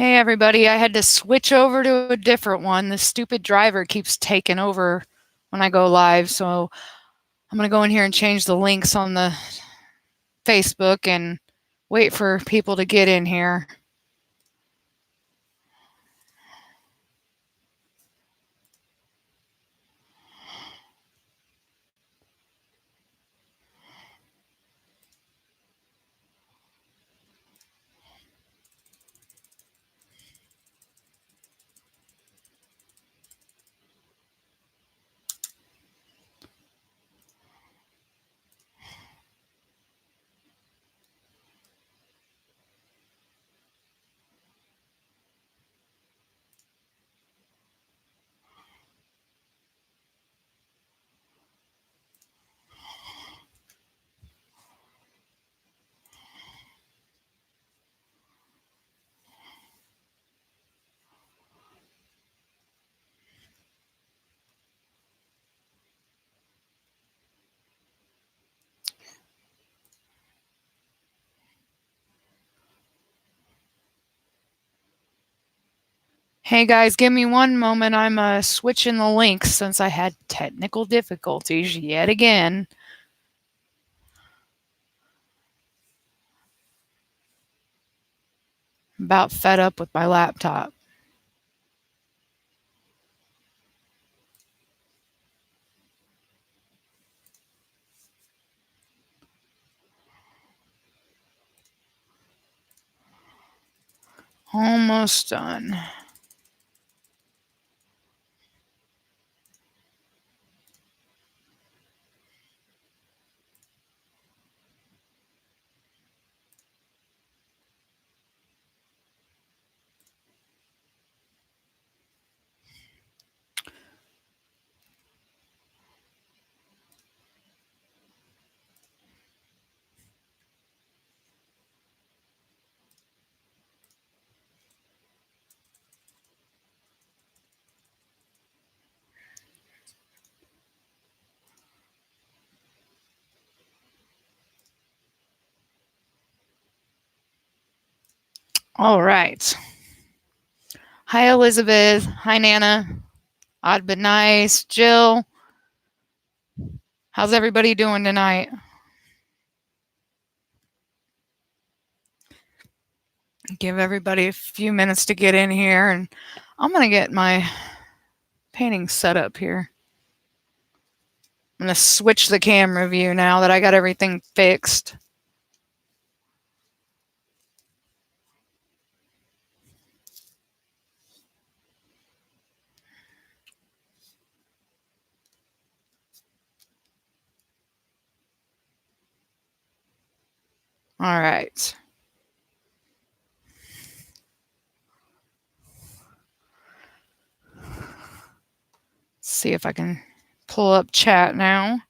Hey everybody, I had to switch over to a different one. This stupid driver keeps taking over when I go live, so I'm going to go in here and change the links on the Facebook and wait for people to get in here. Hey guys, give me one moment. I'm switching the links since I had technical difficulties yet again. I'm about fed up with my laptop. Almost done. All right. Hi Elizabeth. Hi Nana. Odd but nice. Jill. How's everybody doing tonight? Give everybody a few minutes to get in here, and I'm going to get my painting set up here. I'm going to switch the camera view now that I got everything fixed. All right. See if I can pull up chat now.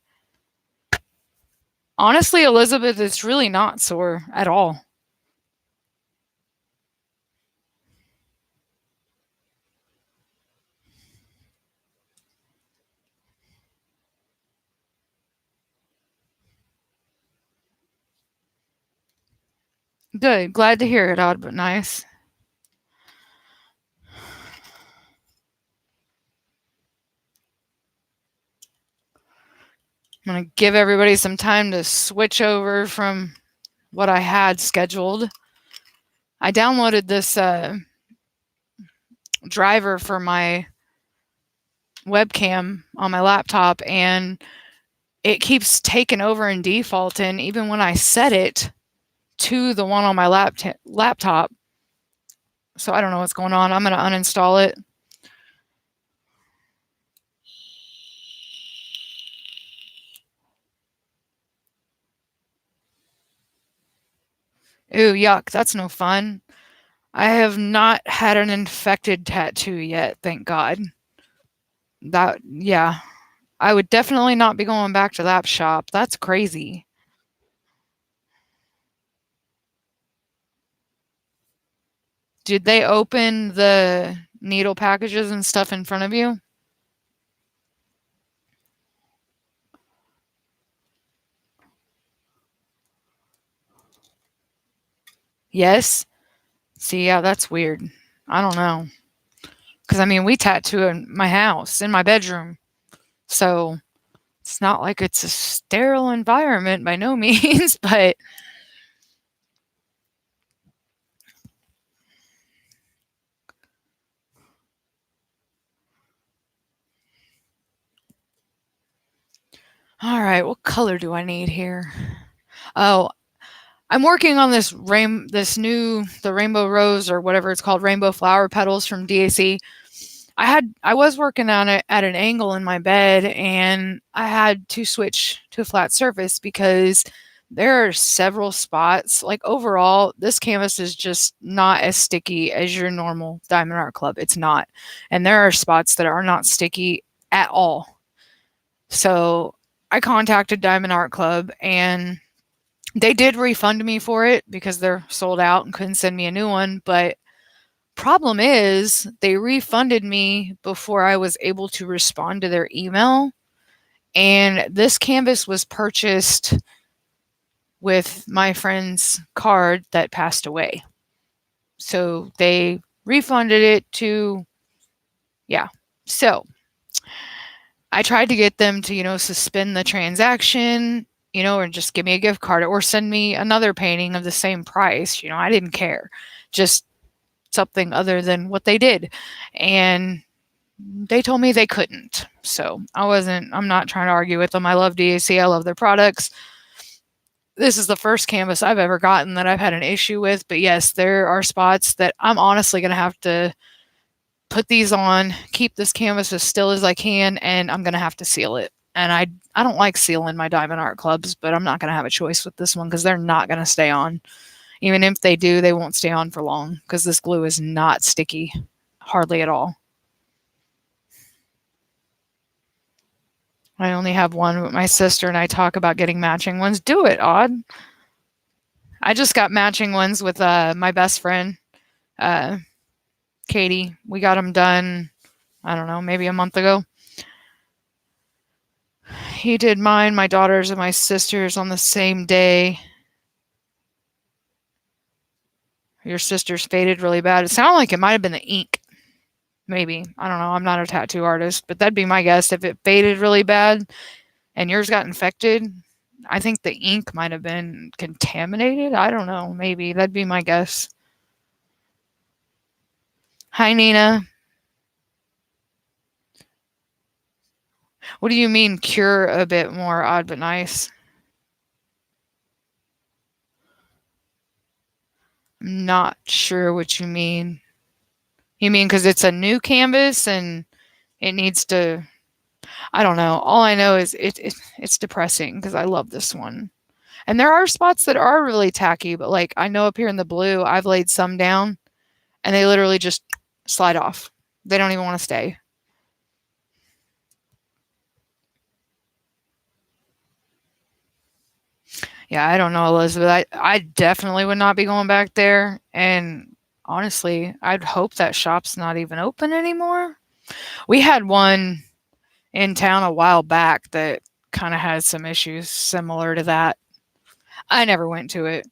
Honestly, Elizabeth, it's really not sore at all. Good. Glad to hear it, odd but nice. I'm going to give everybody some time to switch over from what I had scheduled. I downloaded this driver for my webcam on my laptop, and it keeps taking over and defaulting even when I set it to the one on my laptop. So I don't know what's going on. I'm going to uninstall it. Ooh, yuck. That's no fun. I have not had an infected tattoo yet, thank God. Yeah. I would definitely not be going back to that shop. That's crazy. Did they open the needle packages and stuff in front of you? Yes. See, yeah, that's weird. I don't know. Because, I mean, we tattoo in my house, in my bedroom. So it's not like it's a sterile environment by no means, but all right, what color do I need here? Oh, I'm working on the rainbow rose or whatever it's called, rainbow flower petals from DAC. I was working on it at an angle in my bed, and I had to switch to a flat surface because there are several spots. Like, overall, this canvas is just not as sticky as your normal Diamond Art Club. It's not. And there are spots that are not sticky at all. So I contacted Diamond Art Club, and they did refund me for it because they're sold out and couldn't send me a new one. But problem is, they refunded me before I was able to respond to their email. And this canvas was purchased with my friend's card that passed away. So they refunded it to, yeah. So I tried to get them to, suspend the transaction, or just give me a gift card or send me another painting of the same price. I didn't care. Just something other than what they did. And they told me they couldn't. So I'm not trying to argue with them. I love DAC. I love their products. This is the first canvas I've ever gotten that I've had an issue with. But yes, there are spots that I'm honestly going to have to put these on, keep this canvas as still as I can, and I'm going to have to seal it. And I don't like sealing my Diamond Art Clubs, but I'm not going to have a choice with this one because they're not going to stay on. Even if they do, they won't stay on for long because this glue is not sticky, hardly at all. I only have one, but my sister and I talk about getting matching ones. Do it, Odd. I just got matching ones with my best friend, Katie. We got them done, I don't know, maybe a month ago. He did mine, my daughter's, and my sister's on the same day. Your sister's faded really bad. It sounded like it might have been the ink. Maybe. I don't know. I'm not a tattoo artist, but that'd be my guess. If it faded really bad and yours got infected, I think the ink might have been contaminated. I don't know. Maybe. That'd be my guess. Hi, Nina. What do you mean cure a bit more? Odd but nice. I'm not sure what you mean. You mean because it's a new canvas and it needs to... I don't know. All I know is it's depressing because I love this one. And there are spots that are really tacky, but like I know up here in the blue, I've laid some down and they literally just slide off. They don't even want to stay. Yeah, I don't know, Elizabeth. I definitely would not be going back there. And honestly, I'd hope that shop's not even open anymore. We had one in town a while back that kind of had some issues similar to that. I never went to it.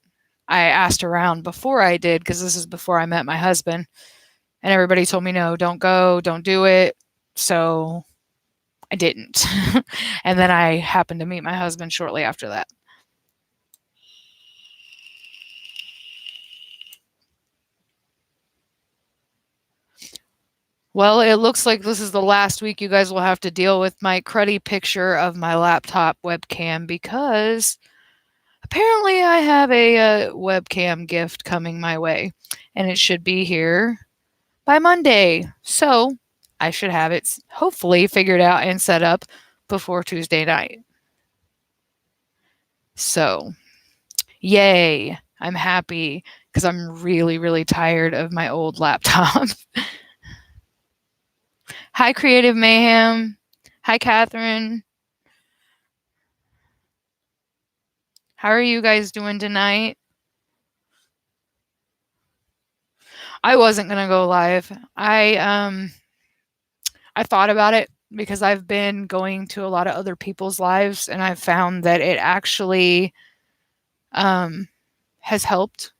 I asked around before I did because this is before I met my husband. And everybody told me, no, don't go, don't do it. So I didn't. And then I happened to meet my husband shortly after that. Well, it looks like this is the last week you guys will have to deal with my cruddy picture of my laptop webcam because apparently I have a webcam gift coming my way and it should be here by Monday. So I should have it hopefully figured out and set up before Tuesday night. So, yay. I'm happy because I'm really, really tired of my old laptop. Hi, Creative Mayhem. Hi, Catherine. How are you guys doing tonight? I wasn't gonna go live. I thought about it because I've been going to a lot of other people's lives and I've found that it actually has helped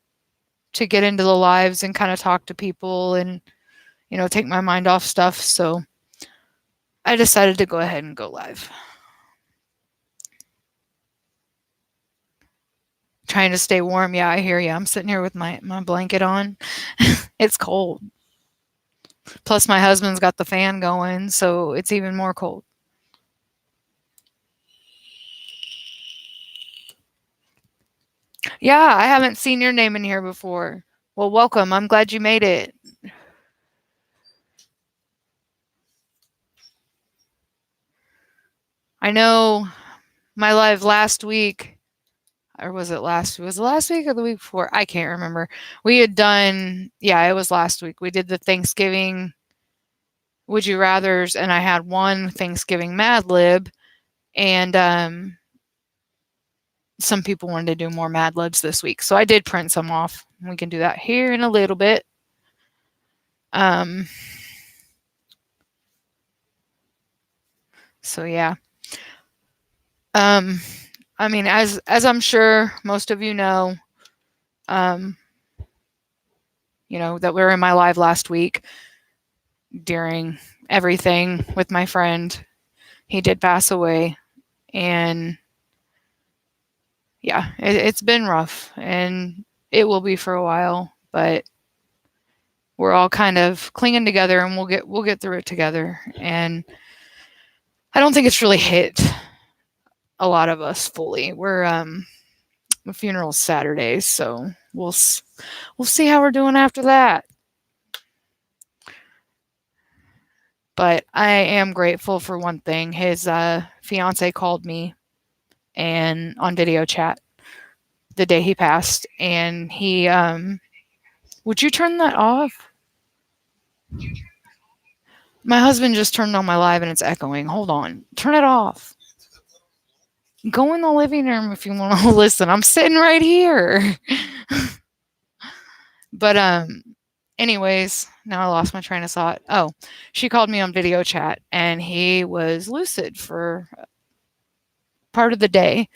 to get into the lives and kind of talk to people and, take my mind off stuff. So I decided to go ahead and go live. Trying to stay warm. Yeah, I hear you. I'm sitting here with my blanket on. It's cold. Plus, my husband's got the fan going, so it's even more cold. Yeah, I haven't seen your name in here before. Well, welcome. I'm glad you made it. I know my live last week, or was it last week or the week before? I can't remember. We had done, yeah, it was last week. We did the Thanksgiving Would You Rathers, and I had one Thanksgiving Mad Lib, and some people wanted to do more Mad Libs this week. So I did print some off. We can do that here in a little bit. So yeah. I mean, as I'm sure most of you know, that we were in my live last week during everything with my friend. He did pass away, and yeah, it's been rough, and it will be for a while, but we're all kind of clinging together, and we'll get through it together. And I don't think it's really hit a lot of us fully. We're the funeral's Saturday, so we'll see how we're doing after that. But I am grateful for one thing. His fiance called me and on video chat the day he passed, and he would you turn that off? My husband just turned on my live and it's echoing. Hold on. Turn it off. Go in the living room if you want to listen. I'm sitting right here. But anyways, now I lost my train of thought. Oh, she called me on video chat and he was lucid for part of the day,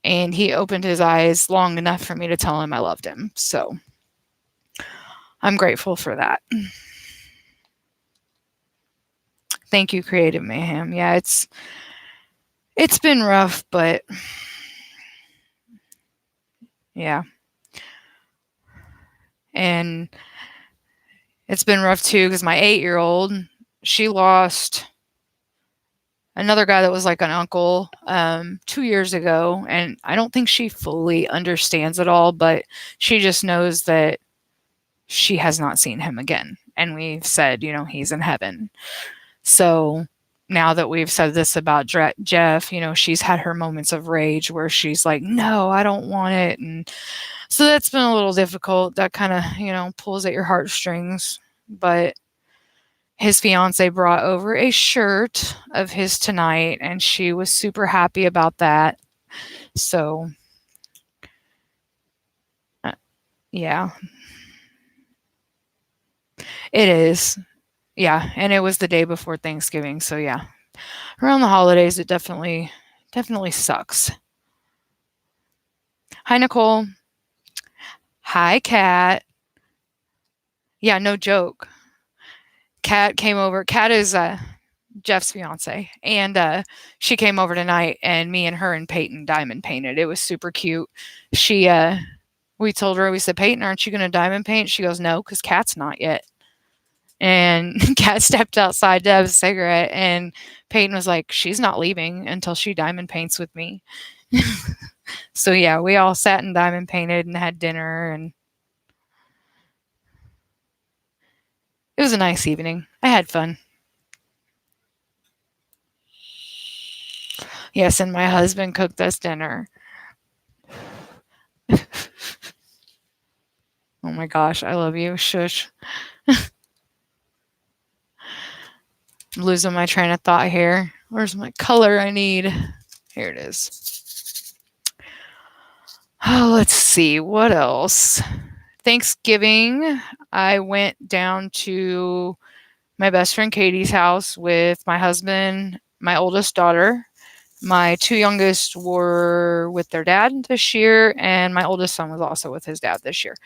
and he opened his eyes long enough for me to tell him I loved him. So I'm grateful for that. Thank you, Creative Mayhem. Yeah, it's been rough, but yeah. And it's been rough too because my 8-year-old, she lost another guy that was like an uncle 2 years ago, and I don't think she fully understands it all, but she just knows that she has not seen him again. And we've said, he's in heaven. So now that we've said this about Jeff, she's had her moments of rage where she's like, no, I don't want it. And so that's been a little difficult. That kind of, pulls at your heartstrings. But his fiance brought over a shirt of his tonight, and she was super happy about that. So, yeah. It is. Yeah, and it was the day before Thanksgiving, so yeah. Around the holidays, it definitely sucks. Hi, Nicole. Hi, Kat. Yeah, no joke. Kat came over. Kat is Jeff's fiance, and she came over tonight, and me and her and Peyton diamond painted. It was super cute. We told her, we said, Peyton, aren't you going to diamond paint? She goes, no, because Kat's not yet. And Kat stepped outside to have a cigarette, and Peyton was like, she's not leaving until she diamond paints with me. So yeah, we all sat and diamond painted and had dinner, and it was a nice evening. I had fun. Yes, and my husband cooked us dinner. Oh my gosh, I love you. Shush. I'm losing my train of thought here. Where's my color I need? Here it is. Oh, let's see. What else? Thanksgiving, I went down to my best friend Katie's house with my husband, my oldest daughter. My 2 youngest were with their dad this year, and my oldest son was also with his dad this year.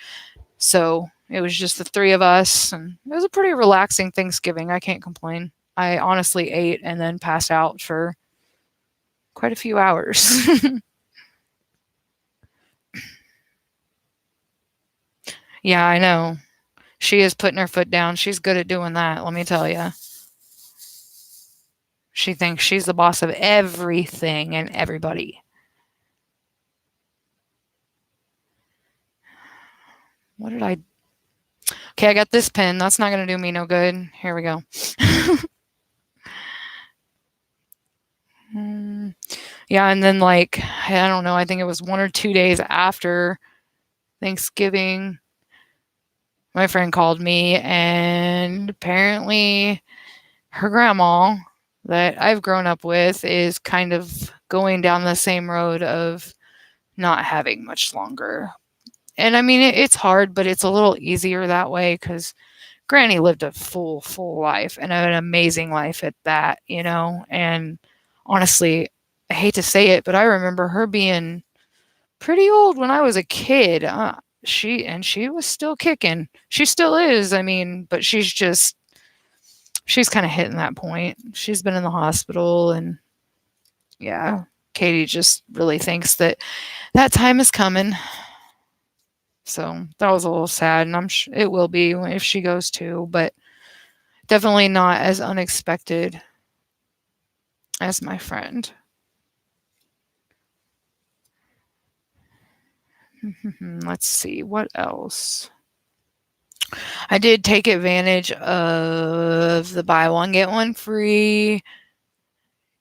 So it was just the three of us, and it was a pretty relaxing Thanksgiving. I can't complain. I honestly ate and then passed out for quite a few hours. Yeah, I know. She is putting her foot down. She's good at doing that, let me tell you. She thinks she's the boss of everything and everybody. What did I? Okay, I got this pen. That's not going to do me no good. Here we go. Yeah, and then like I don't know, I think it was 1 or 2 days after Thanksgiving, my friend called me, and apparently her grandma that I've grown up with is kind of going down the same road of not having much longer. And I mean, it's hard, but it's a little easier that way because Granny lived a full life and an amazing life at that, you know? And honestly, I hate to say it, but I remember her being pretty old when I was a kid. She was still kicking. She still is. I mean, but she's kind of hitting that point. She's been in the hospital, and yeah, Katie just really thinks that that time is coming. So that was a little sad, and it will be if she goes too, but definitely not as unexpected as my friend. Let's see what else. I did take advantage of the buy one get one free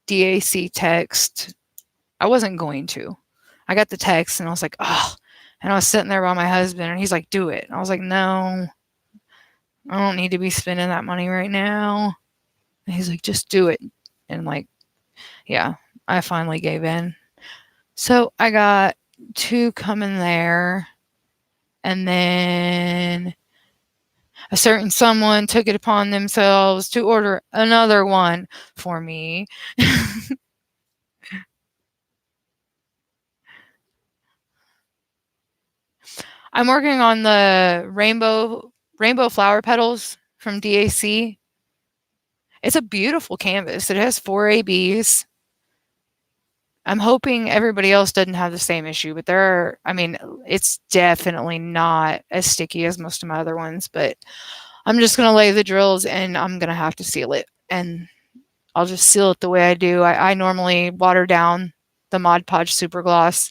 DAC text. I wasn't going to. I got the text and I was like, oh, and I was sitting there by my husband and he's like, do it. And I was like, no, I don't need to be spending that money right now. And he's like, just do it. And like, yeah, I finally gave in. So I got 2 coming there. And then a certain someone took it upon themselves to order another one for me. I'm working on the rainbow flower petals from DAC. It's a beautiful canvas. It has 4 ABs. I'm hoping everybody else doesn't have the same issue, but it's definitely not as sticky as most of my other ones, but I'm just going to lay the drills and I'm going to have to seal it. And I'll just seal it the way I do. I normally water down the Mod Podge Super Gloss,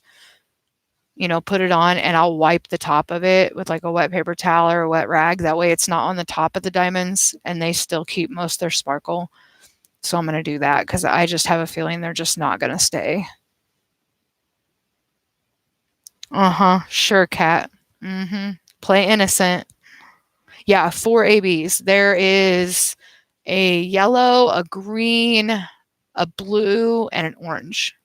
put it on, and I'll wipe the top of it with like a wet paper towel or a wet rag. That way it's not on the top of the diamonds and they still keep most of their sparkle. So I'm going to do that because I just have a feeling they're just not going to stay. Sure, cat. Play innocent. Yeah, 4 ABs. There is a yellow, a green, a blue, and an orange.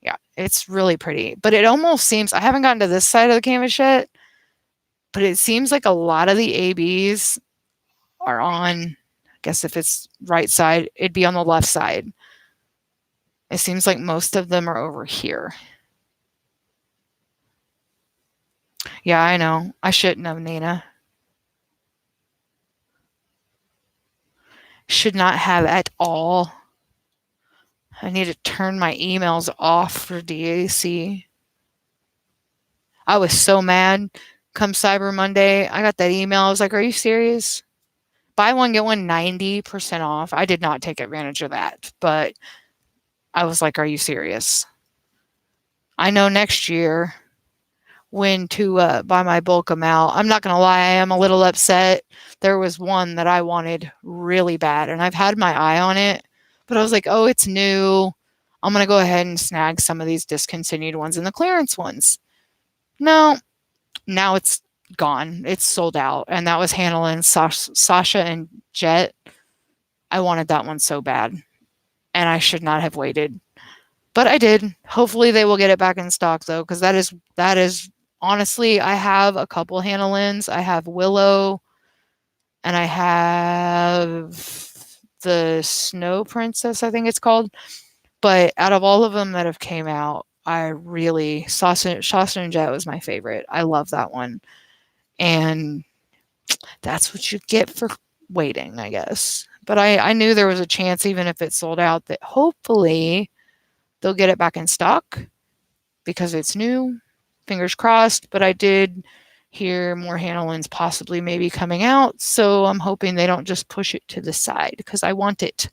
Yeah, it's really pretty. But it almost seems, I haven't gotten to this side of the canvas yet, but it seems like a lot of the ABs are on, I guess if it's right side, it'd be on the left side. It seems like most of them are over here. Yeah, I know. I shouldn't have, Nina. Should not have at all. I need to turn my emails off for DAC. I was so mad come Cyber Monday. I got that email. I was like, are you serious? Buy one, get one 90% off. I did not take advantage of that, but I was like, are you serious? I know next year when to buy my bulk amount. I'm not going to lie, I am a little upset. There was one that I wanted really bad, and I've had my eye on it, but I was like, oh, it's new. I'm going to go ahead and snag some of these discontinued ones and the clearance ones. No, now it's gone. It's sold out. And that was Hannah and Sasha and Jet. I wanted that one so bad, and I should not have waited. But I did. Hopefully they will get it back in stock though, because that is honestly, I have a couple Hannah Lynn's. I have Willow, and I have the Snow Princess, I think it's called. But out of all of them that have came out, I really Shasta and Jet was my favorite. I love that one. And that's what you get for waiting, I guess. But I knew there was a chance, even if it sold out, that hopefully they'll get it back in stock because it's new. Fingers crossed. But I did hear more Hanalins possibly maybe coming out. So I'm hoping they don't just push it to the side because I want it.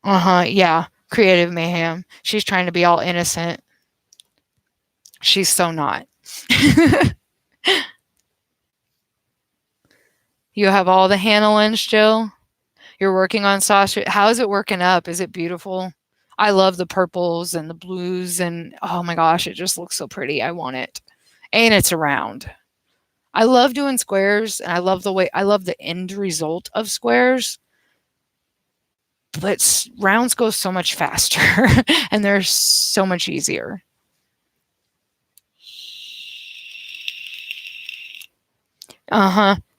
Yeah. Creative mayhem. She's trying to be all innocent. She's so not. You have all the Hanalins, Jill? You're working on sausage. How is it working up? Is it beautiful? I love the purples and the blues, and oh my gosh, it just looks so pretty. I want it. And it's round. I love doing squares, and I love the end result of squares. But rounds go so much faster and they're so much easier.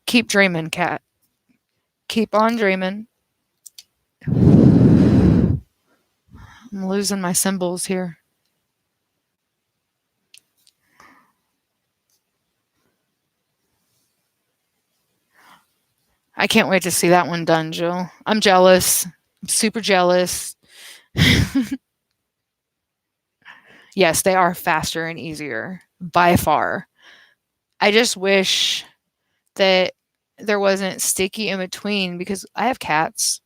Keep dreaming, cat. Keep on dreaming. I'm losing my symbols here. I can't wait to see that one done, Jill. I'm jealous. I'm super jealous. Yes, they are faster and easier by far. I just wish that there wasn't sticky in between because I have cats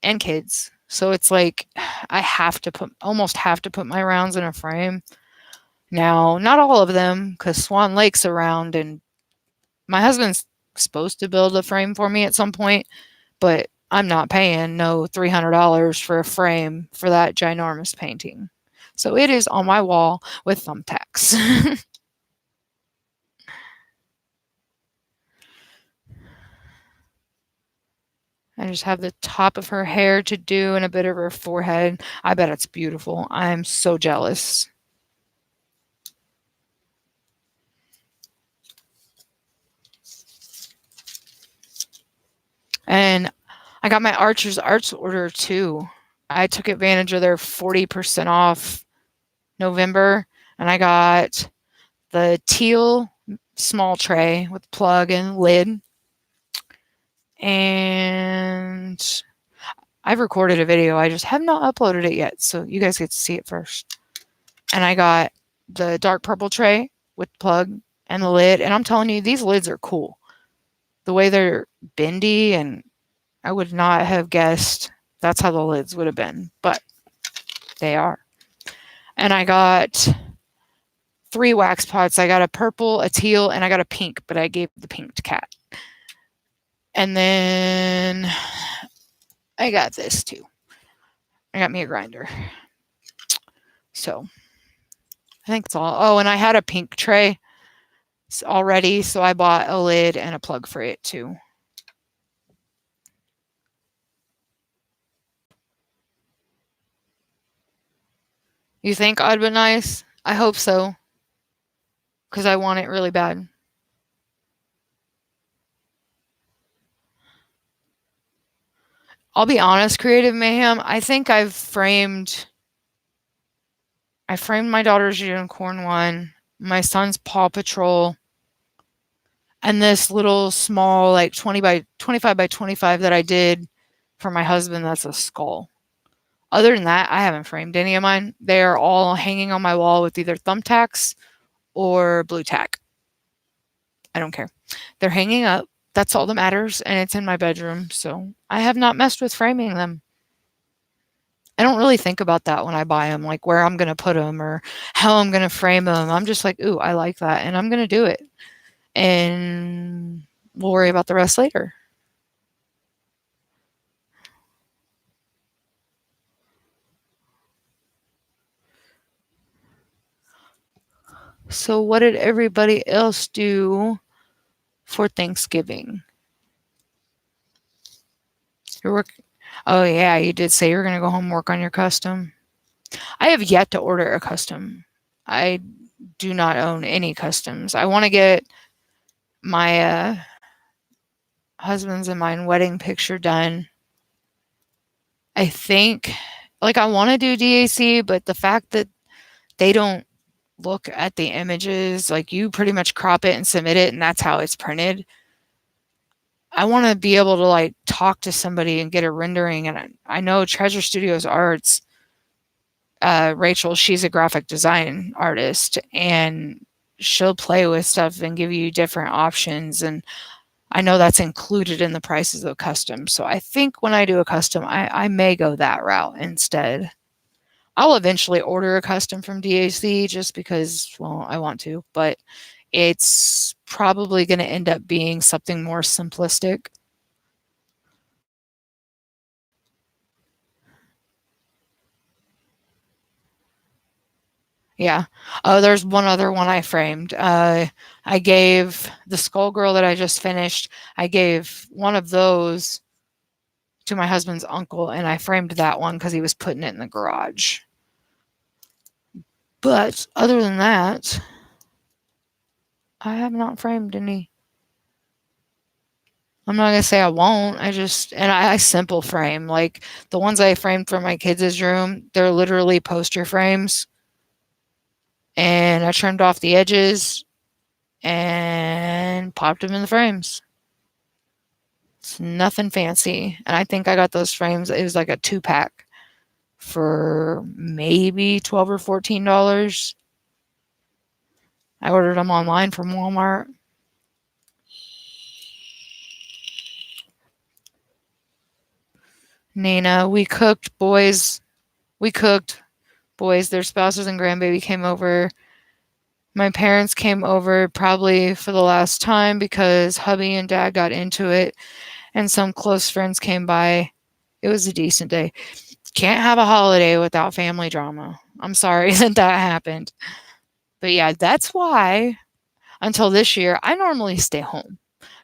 and kids. So it's like I almost have to put my rounds in a frame. Now, not all of them because Swan Lake's around and my husband's supposed to build a frame for me at some point, but I'm not paying no $300 for a frame for that ginormous painting. So it is on my wall with thumbtacks. I just have the top of her hair to do and a bit of her forehead. I bet it's beautiful. I'm so jealous. And I got my Archer's Arts order too. I took advantage of their 40% off November, and I got the teal small tray with plug and lid. And I've recorded a video. I just have not uploaded it yet, so you guys get to see it first. And I got the dark purple tray with plug and the lid. And I'm telling you, these lids are cool. The way they're bendy, and I would not have guessed that's how the lids would have been, but they are. And I got 3 wax pots. I got a purple, a teal, and I got a pink, but I gave the pink to Kat. And then I got this too. I got me a grinder. So I think it's all. Oh, and I had a pink tray already, so I bought a lid and a plug for it too. You think odd but nice? I hope so. Because I want it really bad. I'll be honest, Creative Mayhem, I think I framed my daughter's unicorn one, my son's Paw Patrol, and this little small, like 25 by 25 that I did for my husband, that's a skull. Other than that, I haven't framed any of mine. They are all hanging on my wall with either thumbtacks or blue tack. I don't care. They're hanging up. That's all that matters, and it's in my bedroom, so I have not messed with framing them. I don't really think about that when I buy them, like where I'm going to put them or how I'm going to frame them. I'm just like, ooh, I like that, and I'm going to do it. And we'll worry about the rest later. So what did everybody else do for Thanksgiving? Oh yeah, you did say you were going to go home and work on your custom. I have yet to order a custom. I do not own any customs. I want to get my husband's and mine wedding picture done. I think, like, I want to do DAC, but the fact that they don't look at the images, like you pretty much crop it and submit it, and that's how it's printed. I want to be able to like talk to somebody and get a rendering. And I know Treasure Studios Arts, Rachel, she's a graphic design artist, and she'll play with stuff and give you different options. And I know that's included in the prices of custom. So I think when I do a custom, I may go that route instead. I'll eventually order a custom from DAC just because, well, I want to, but it's probably going to end up being something more simplistic. Yeah. Oh, there's one other one I framed. I gave the Skull Girl that I just finished, I gave one of those to my husband's uncle, and I framed that one because he was putting it in the garage. But other than that, I have not framed any. I'm not gonna say I won't. I simple frame. Like the ones I framed for my kids' room, they're literally poster frames. And I trimmed off the edges and popped them in the frames. It's nothing fancy. And I think I got those frames. It was like a 2-pack for maybe $12 or $14. I ordered them online from Walmart. Nina, we cooked, boys. We cooked, boys. Their spouses and grandbaby came over. My parents came over probably for the last time because hubby and dad got into it, and some close friends came by. It was a decent day. Can't have a holiday without family drama. I'm sorry that that happened. But yeah, that's why until this year, I normally stay home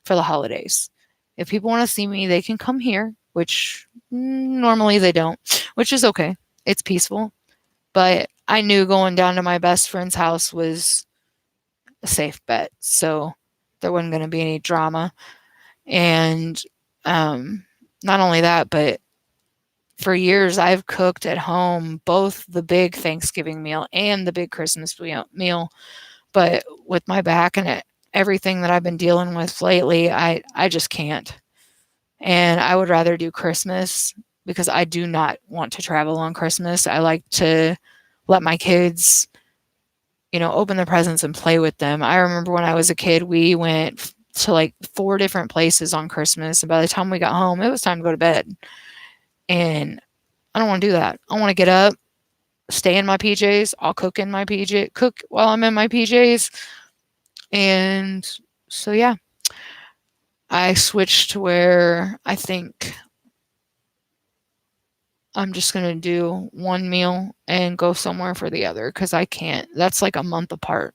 for the holidays. If people want to see me, they can come here, which normally they don't, which is okay. It's peaceful. But I knew going down to my best friend's house was a safe bet. So there wasn't going to be any drama. And not only that, but for years I've cooked at home both the big Thanksgiving meal and the big Christmas meal. But with my back and everything that I've been dealing with lately, I just can't. And I would rather do Christmas because I do not want to travel on Christmas. I like to let my kids, open the presents and play with them. I remember when I was a kid, we went to like 4 different places on Christmas. And by the time we got home, it was time to go to bed. And I don't want to do that. I want to get up, stay in my PJs. I'll cook while I'm in my PJs. And so, yeah, I switched to where I think I'm just going to do one meal and go somewhere for the other because I can't. That's like a month apart.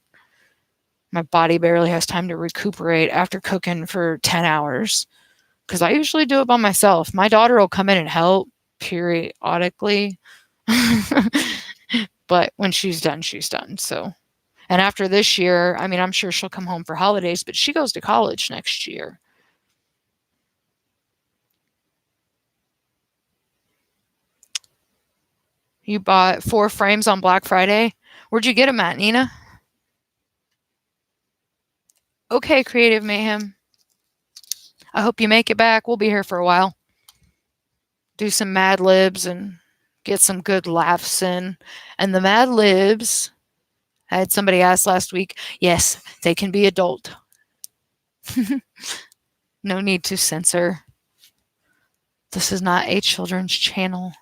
My body barely has time to recuperate after cooking for 10 hours because I usually do it by myself. My daughter will come in and help periodically. But when she's done, she's done. So, and after this year, I mean, I'm sure she'll come home for holidays, but she goes to college next year. You bought 4 frames on Black Friday. Where'd you get them at, Nina? Okay, Creative Mayhem. I hope you make it back. We'll be here for a while. Do some Mad Libs and get some good laughs in. And the Mad Libs, I had somebody ask last week, yes, they can be adult. No need to censor. This is not a children's channel.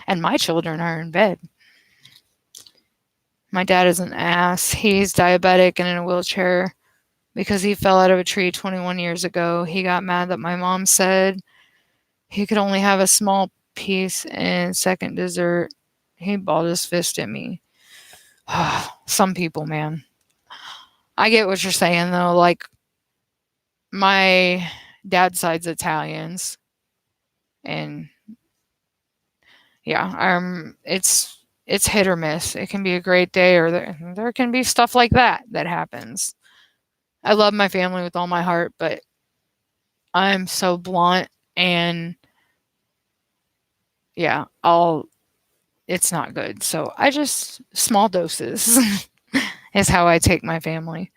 And my children are in bed. My dad is an ass. He's diabetic and in a wheelchair because he fell out of a tree 21 years ago. He got mad that my mom said he could only have a small piece and second dessert. He balled his fist at me. Some people, man. I get what you're saying, though. Like, my dad's side's Italians. And, yeah, it's hit or miss. It can be a great day, or there can be stuff like that happens. I love my family with all my heart, but I'm so blunt, and yeah, it's not good. So I just small doses is how I take my family.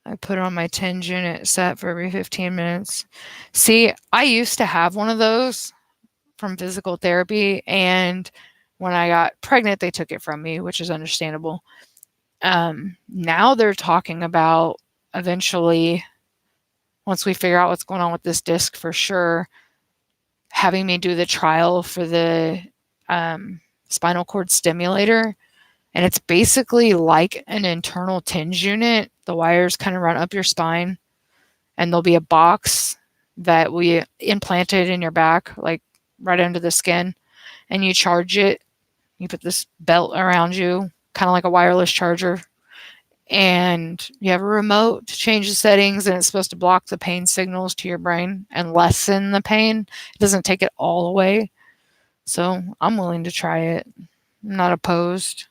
I put on my 10 unit set for every 15 minutes. See, I used to have one of those from physical therapy, and when I got pregnant, they took it from me, which is understandable. Now they're talking about eventually, once we figure out what's going on with this disc for sure, having me do the trial for the spinal cord stimulator. And it's basically like an internal TINS unit. The wires kind of run up your spine, and there'll be a box that we implanted in your back, like right under the skin, and you charge it. You put this belt around you, kind of like a wireless charger, and you have a remote to change the settings, and it's supposed to block the pain signals to your brain and lessen the pain. It doesn't take it all away. So I'm willing to try it. I'm not opposed.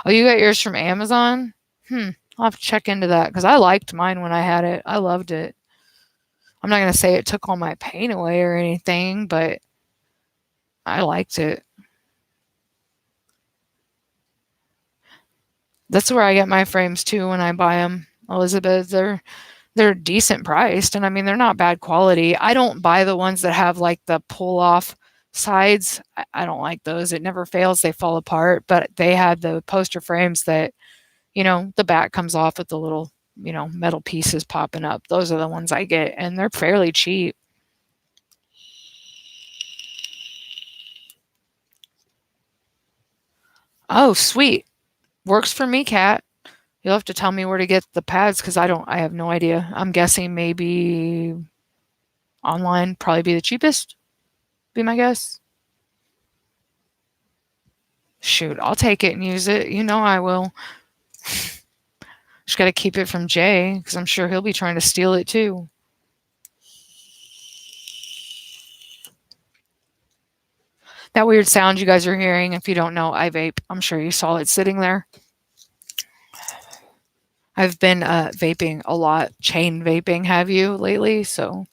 Oh, you got yours from Amazon? I'll have to check into that because I liked mine when I had it. I loved it. I'm not going to say it took all my pain away or anything, but I liked it. That's where I get my frames too when I buy them, Elizabeth. They're decent priced, and I mean they're not bad quality. I don't buy the ones that have like the pull off sides. I don't like those. It never fails. They fall apart. But they had the poster frames that, the back comes off with the little, metal pieces popping up. Those are the ones I get, and they're fairly cheap. Oh, sweet. Works for me, Kat. You'll have to tell me where to get the pads because I have no idea. I'm guessing maybe online probably be the cheapest, be my guess. Shoot, I'll take it and use it. You know I will. Just got to keep it from Jay because I'm sure he'll be trying to steal it too. That weird sound you guys are hearing, if you don't know, I vape. I'm sure you saw it sitting there. I've been vaping a lot, chain vaping, have you, lately? So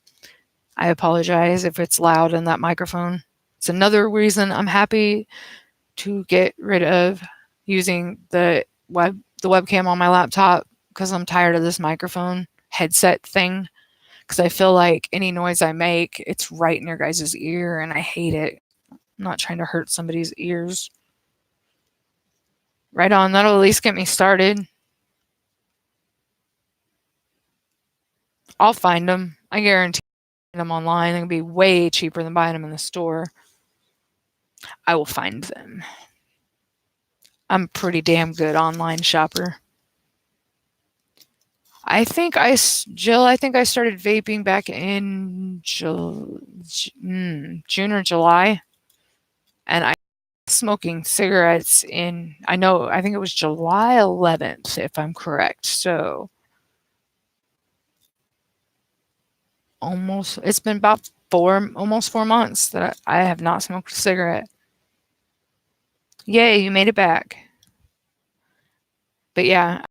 I apologize if it's loud in that microphone. It's another reason I'm happy to get rid of using the webcam on my laptop because I'm tired of this microphone headset thing. Because I feel like any noise I make, it's right in your guys' ear, and I hate it. I'm not trying to hurt somebody's ears. Right on, that'll at least get me started. I'll find them. I guarantee them online. They'll be way cheaper than buying them in the store. I will find them. I'm a pretty damn good online shopper. I think I started vaping back in June or July, and I was smoking cigarettes I think it was July 11th, if I'm correct. So it's been about almost 4 months that I have not smoked a cigarette. Yay, you made it back. But yeah,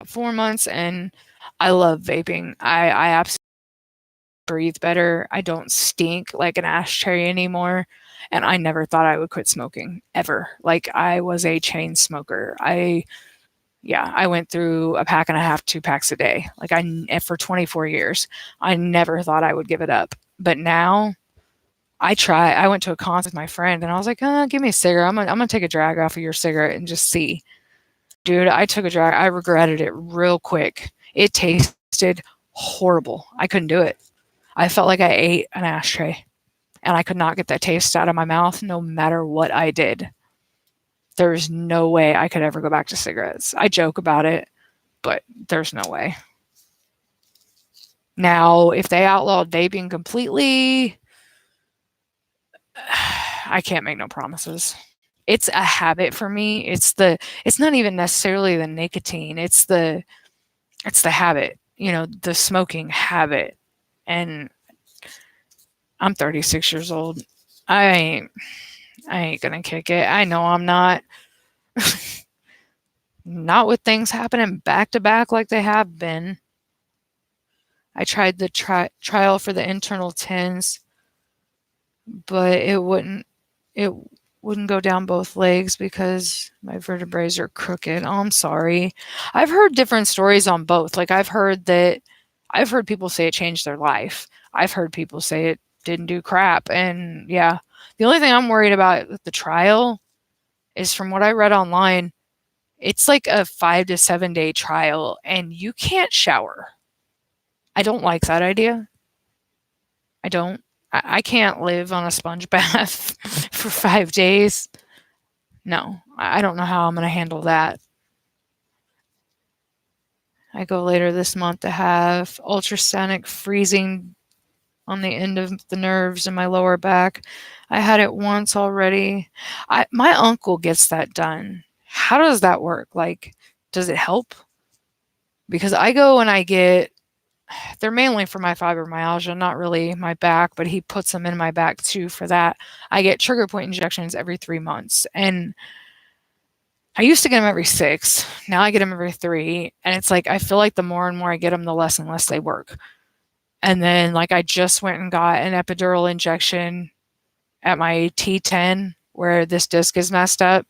4 months, and I love vaping. I absolutely breathe better. I don't stink like an ashtray anymore. And I never thought I would quit smoking ever. Like I was a chain smoker. I went through a pack and a half, 2 packs a day. Like for 24 years, I never thought I would give it up. But now I went to a concert with my friend and I was like, give me a cigarette. I'm going to take a drag off of your cigarette and just see. Dude, I took a drag. I regretted it real quick. It tasted horrible. I couldn't do it. I felt like I ate an ashtray and I could not get that taste out of my mouth no matter what I did. There's no way I could ever go back to cigarettes. I joke about it, but there's no way. Now, if they outlawed vaping completely, I can't make no promises. It's a habit for me. It's not even necessarily the nicotine. It's the habit, the smoking habit. And I'm 36 years old. I ain't gonna kick it. I know I'm not. Not with things happening back to back like they have been. I tried the trial for the internal TINS. but it wouldn't go down both legs because my vertebrae are crooked. Oh, I'm sorry. I've heard different stories on both. Like I've heard people say it changed their life. I've heard people say it didn't do crap. And yeah, the only thing I'm worried about with the trial is from what I read online, it's like a 5 to 7 day trial and you can't shower. I don't like that idea. I don't. I can't live on a sponge bath for 5 days. No, I don't know how I'm going to handle that. I go later this month to have ultrasonic freezing on the end of the nerves in my lower back. I had it once already. My uncle gets that done. How does that work? Like, does it help? Because I go and I get, they're mainly for my fibromyalgia, not really my back, but he puts them in my back too for that. I get trigger point injections every 3 months. And I used to get them every 6. Now I get them every 3. And it's like, I feel like the more and more I get them, the less and less they work. And then, like, I just went and got an epidural injection at my T10 where this disc is messed up.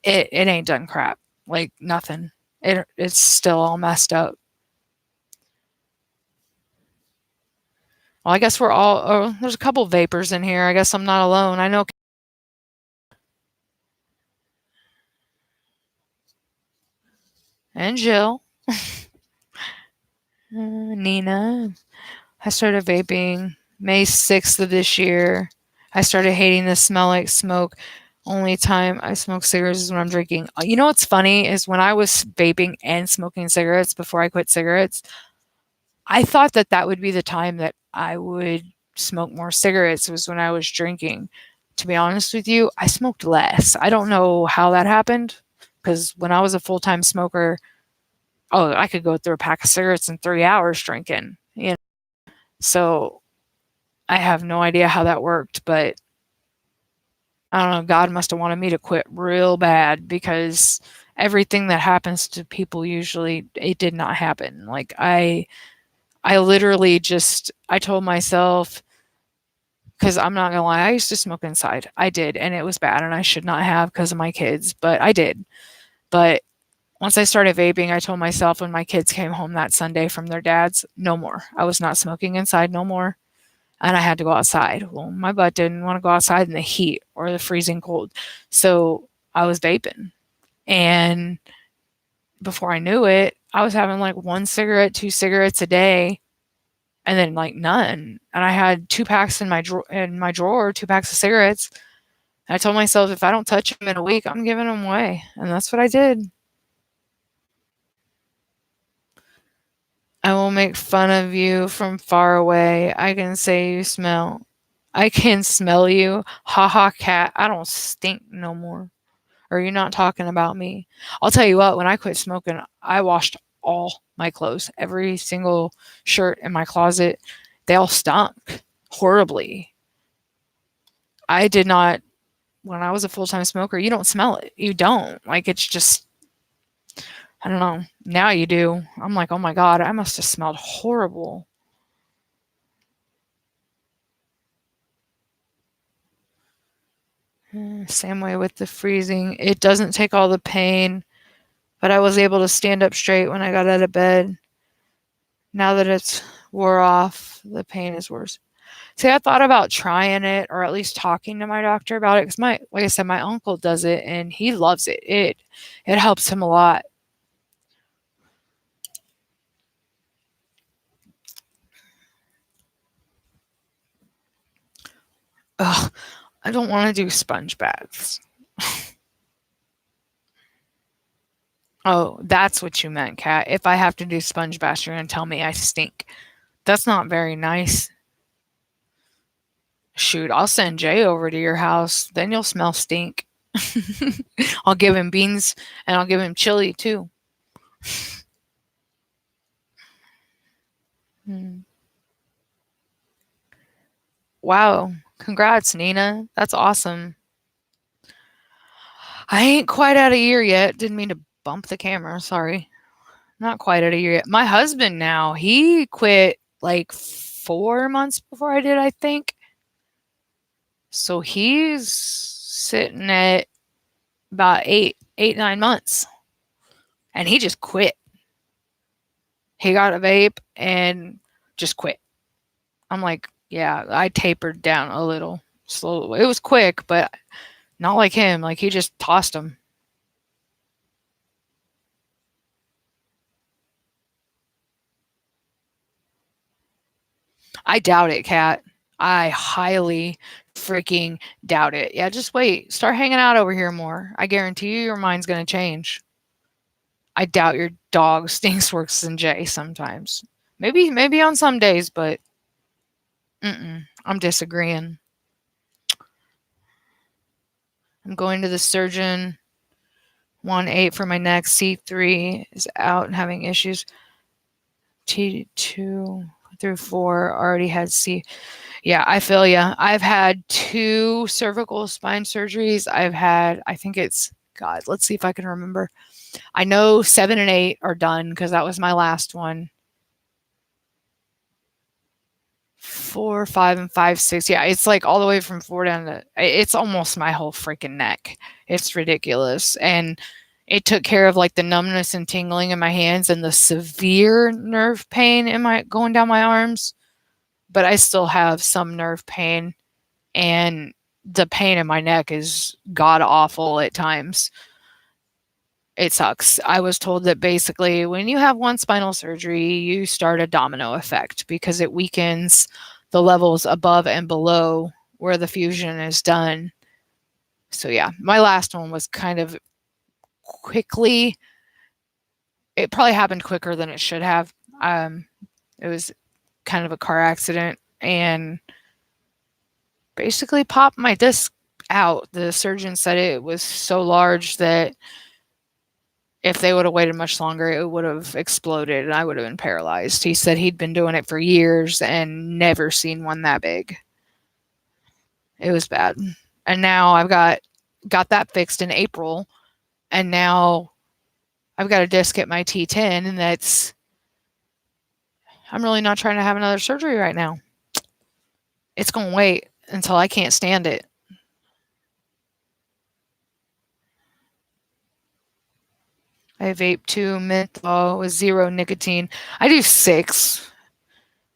It ain't done crap. Like, nothing. It's still all messed up. Well, I guess we're all, oh, there's a couple vapors in here. I guess I'm not alone. I know. And Jill. Nina. I started vaping May 6th of this year. I started hating the smell like smoke. Only time I smoke cigarettes is when I'm drinking. You know what's funny is when I was vaping and smoking cigarettes before I quit cigarettes, I thought that that would be the time that I would smoke more cigarettes was when I was drinking. To be honest with you, I smoked less. I don't know how that happened because when I was a full-time smoker, oh, I could go through a pack of cigarettes in 3 hours drinking. You know? So I have no idea how that worked, but I don't know. God must have wanted me to quit real bad because everything that happens to people usually it did not happen. Like I literally just I told myself because I'm not gonna lie, I used to smoke inside. I did, and it was bad, and I should not have because of my kids, but I did. But once I started vaping, I told myself when my kids came home that Sunday from their dads, no more. I was not smoking inside no more. And I had to go outside. Well, my butt didn't want to go outside in the heat or the freezing cold. So I was vaping. And before I knew it, I was having like 1 cigarette, 2 cigarettes a day, and then like none. And I had 2 packs in my drawer, 2 packs of cigarettes. And I told myself if I don't touch them in a week, I'm giving them away. And that's what I did. I will make fun of you from far away. I can say you smell. I can smell you. Ha ha, cat. I don't stink no more. Or you're not talking about me. I'll tell you what, when I quit smoking, I washed all my clothes. Every single shirt in my closet, they all stunk horribly. I did not, when I was a full time smoker, you don't smell it. You don't. Like, it's just, I don't know. Now you do. I'm like, oh my God, I must have smelled horrible. Same way with the freezing. It doesn't take all the pain, but I was able to stand up straight when I got out of bed. Now that it's wore off, the pain is worse. See, I thought about trying it or at least talking to my doctor about it because like I said, my uncle does it and he loves it. It helps him a lot. Ugh, I don't want to do sponge baths. Oh, that's what you meant, Kat. If I have to do sponge baths, you're going to tell me I stink. That's not very nice. Shoot, I'll send Jay over to your house. Then you'll smell stink. I'll give him beans and I'll give him chili too. Hmm. Wow. Congrats, Nina. That's awesome. I ain't quite at a year yet. Didn't mean to bump the camera. Sorry. Not quite at a year yet. My husband now, he quit like 4 months before I did, I think. So he's sitting at about 9 months. And he just quit. He got a vape and just quit. I'm like, yeah, I tapered down a little slowly. It was quick, but not like him. Like he just tossed them. I doubt it, Kat. I highly freaking doubt it. Yeah, just wait. Start hanging out over here more. I guarantee you your mind's going to change. I doubt your dog stinks worse than Jay sometimes. Maybe on some days, but I'm disagreeing. I'm going to the surgeon. 1-8 for my neck. C3 is out and having issues. T2 through 4 already had C. Yeah, I feel ya. I've had 2 cervical spine surgeries. I think it's, God, let's see if I can remember. I know 7 and 8 are done because that was my last one. 4, 5, and 5, 6. Yeah, it's like all the way from 4 down to, it's almost my whole freaking neck. It's ridiculous. And it took care of like the numbness and tingling in my hands and the severe nerve pain in my going down my arms. But I still have some nerve pain, and the pain in my neck is god awful at times. It sucks. I was told that basically when you have one spinal surgery, you start a domino effect because it weakens the levels above and below where the fusion is done. So yeah, my last one was kind of quickly. It probably happened quicker than it should have. It was kind of a car accident and basically popped my disc out. The surgeon said it was so large that if they would have waited much longer, it would have exploded and I would have been paralyzed. He said he'd been doing it for years and never seen one that big. It was bad. And now I've got that fixed in April, and now I've got a disc at my T10, and I'm really not trying to have another surgery right now. It's going to wait until I can't stand it. I vape 2 menthol with 0 nicotine. I do 6.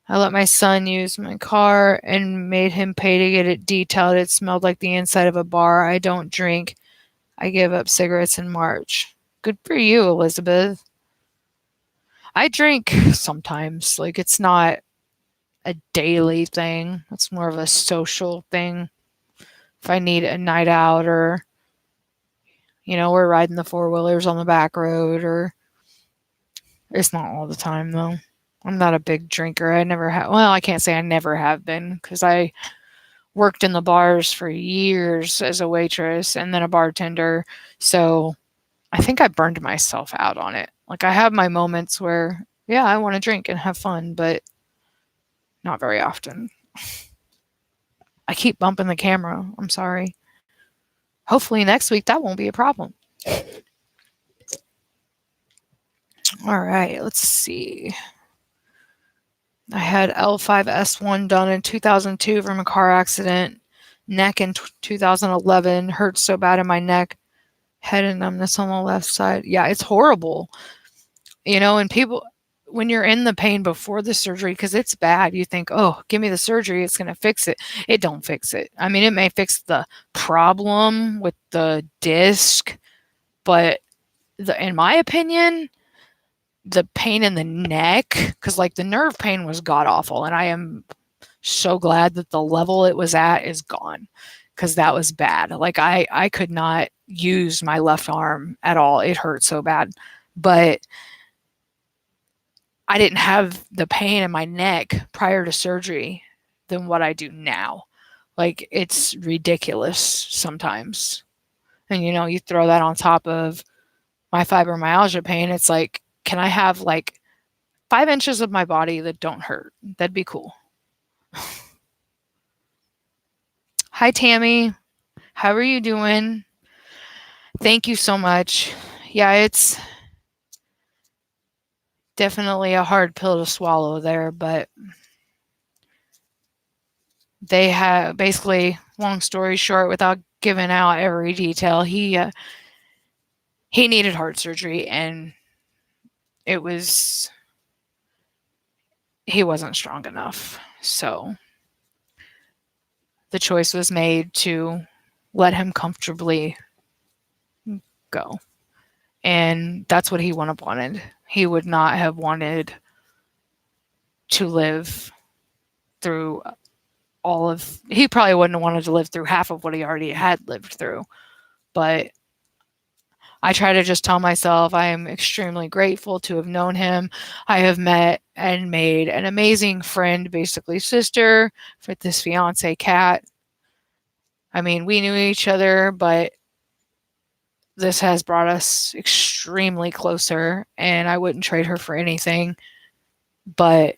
I let my son use my car and made him pay to get it detailed. It smelled like the inside of a bar. I don't drink. I gave up cigarettes in March. Good for you, Elizabeth. I drink sometimes. Like, it's not a daily thing. It's more of a social thing. If I need a night out or, we're riding the 4-wheelers on the back road, or it's not all the time, though. I'm not a big drinker. I never have. Well, I can't say I never have been because I worked in the bars for years as a waitress and then a bartender. So I think I burned myself out on it. Like I have my moments where, yeah, I want to drink and have fun, but not very often. I keep bumping the camera. I'm sorry. Hopefully next week that won't be a problem. All right, let's see. I had L5S1 done in 2002 from a car accident. Neck in 2011. Hurt so bad in my neck. Head and numbness on the left side. Yeah, it's horrible. And people, when you're in the pain before the surgery, because it's bad, you think, oh, give me the surgery, it's going to fix it. It don't fix it. I mean, it may fix the problem with the disc, but in my opinion, the pain in the neck, because like the nerve pain was god awful, and I am so glad that the level it was at is gone, because that was bad. Like I could not use my left arm at all. It hurt so bad, but I didn't have the pain in my neck prior to surgery than what I do now. Like it's ridiculous sometimes. And you throw that on top of my fibromyalgia pain, it's like, can I have like 5 inches of my body that don't hurt? That'd be cool. Hi, Tammy. How are you doing? Thank you so much. Yeah, it's definitely a hard pill to swallow there, but they have basically long story short, without giving out every detail, he needed heart surgery, and it was he wasn't strong enough. So the choice was made to let him comfortably go. And that's what he would have wanted. He would not have wanted to live through he probably wouldn't have wanted to live through half of what he already had lived through. But I try to just tell myself I am extremely grateful to have known him. I have met and made an amazing friend, basically sister, with this fiance, Kat. I mean, we knew each other, but this has brought us extremely closer, and I wouldn't trade her for anything. But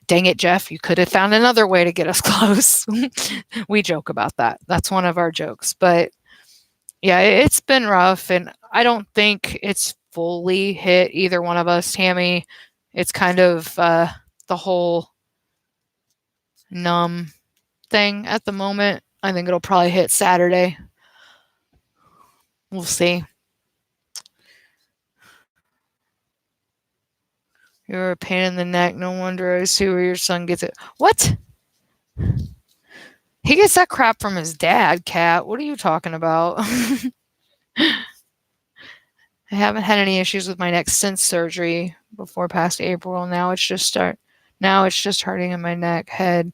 dang it, Jeff, you could have found another way to get us close. We joke about that. That's one of our jokes. But yeah, it's been rough, and I don't think it's fully hit either one of us. Tammy, it's kind of the whole numb thing at the moment. I think it'll probably hit Saturday. We'll see. You're a pain in the neck. No wonder I see where your son gets it. What? He gets that crap from his dad, Kat. What are you talking about? I haven't had any issues with my neck since surgery before past April. Now it's just hurting in my neck, head,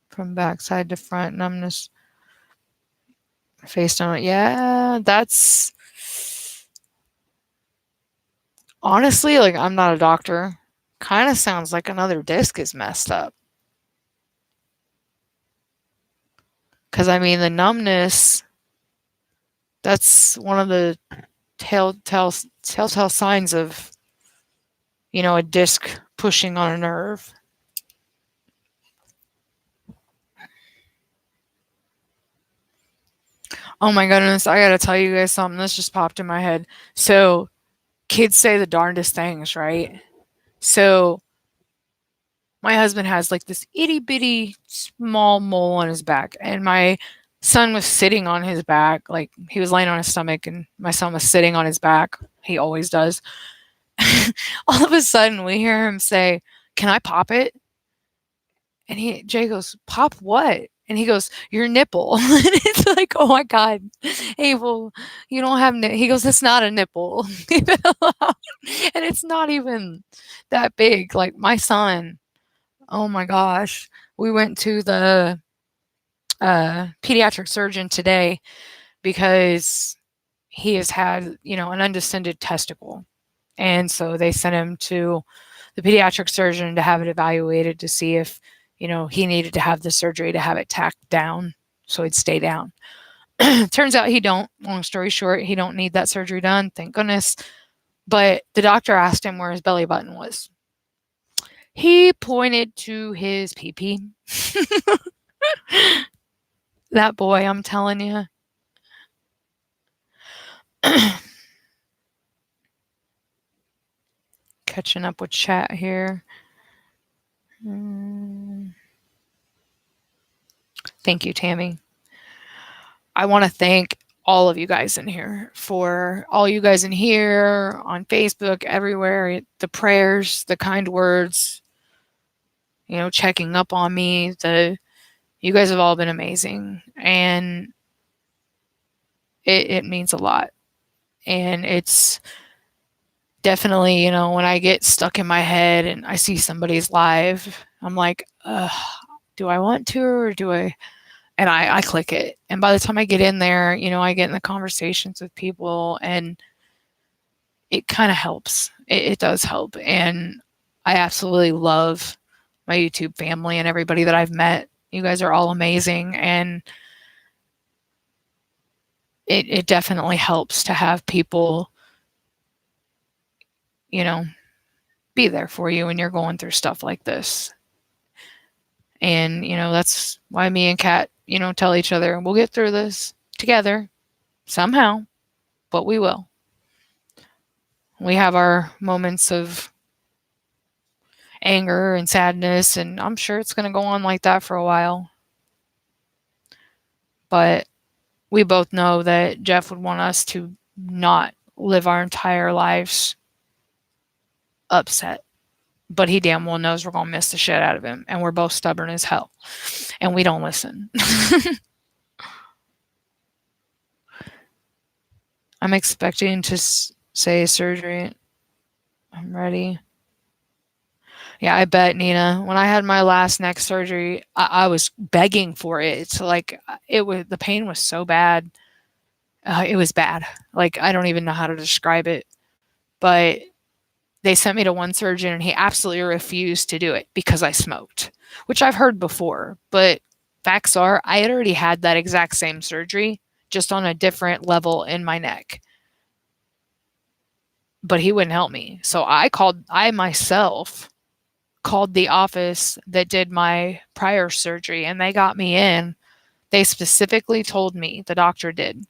from backside to front, numbness, face down. Yeah, that's honestly, like, I'm not a doctor. Kind of sounds like another disc is messed up. Because, I mean, the numbness, that's one of the telltale signs of, a disc pushing on a nerve. Oh my goodness, I gotta tell you guys something. This just popped in my head. So, kids say the darndest things, right? So, my husband has like this itty bitty small mole on his back, and my son was sitting on his back. Like, he was laying on his stomach, and my son was sitting on his back. He always does. All of a sudden, we hear him say, "Can I pop it?" And Jay goes, "Pop what?" And he goes, "Your nipple." And it's like, oh my God. Hey, well, you don't have, he goes, "It's not a nipple." Leave it alone. And it's not even that big. Like, my son, oh my gosh. We went to the pediatric surgeon today because he has had, an undescended testicle. And so they sent him to the pediatric surgeon to have it evaluated to see if, he needed to have the surgery to have it tacked down so he'd stay down. Turns out he don't. Long story short, he don't need that surgery done, thank goodness. But the doctor asked him where his belly button was. He pointed to his pee-pee. That boy, I'm telling you. Catching up with chat here. Thank you, Tammy. I want to thank all of you guys in here on Facebook, everywhere, the prayers, the kind words, checking up on me. You guys have all been amazing, and it means a lot. And it's definitely, when I get stuck in my head and I see somebody's live, I'm like, do I want to, or do I? And I click it. And by the time I get in there, I get in the conversations with people, and it kind of helps. It does help. And I absolutely love my YouTube family and everybody that I've met. You guys are all amazing. And it definitely helps to have people, be there for you when you're going through stuff like this. And, that's why me and Kat, tell each other, we'll get through this together somehow, but we will. We have our moments of anger and sadness, and I'm sure it's going to go on like that for a while. But we both know that Jeff would want us to not live our entire lives upset. But he damn well knows we're going to miss the shit out of him. And we're both stubborn as hell. And we don't listen. I'm expecting to say surgery. I'm ready. Yeah, I bet, Nina. When I had my last neck surgery, I was begging for it. It's like the pain was so bad. It was bad. Like, I don't even know how to describe it. But they sent me to one surgeon and he absolutely refused to do it because I smoked, which I've heard before. But facts are, I had already had that exact same surgery, just on a different level in my neck. But he wouldn't help me. So I myself called the office that did my prior surgery and they got me in. They specifically told me, the doctor did,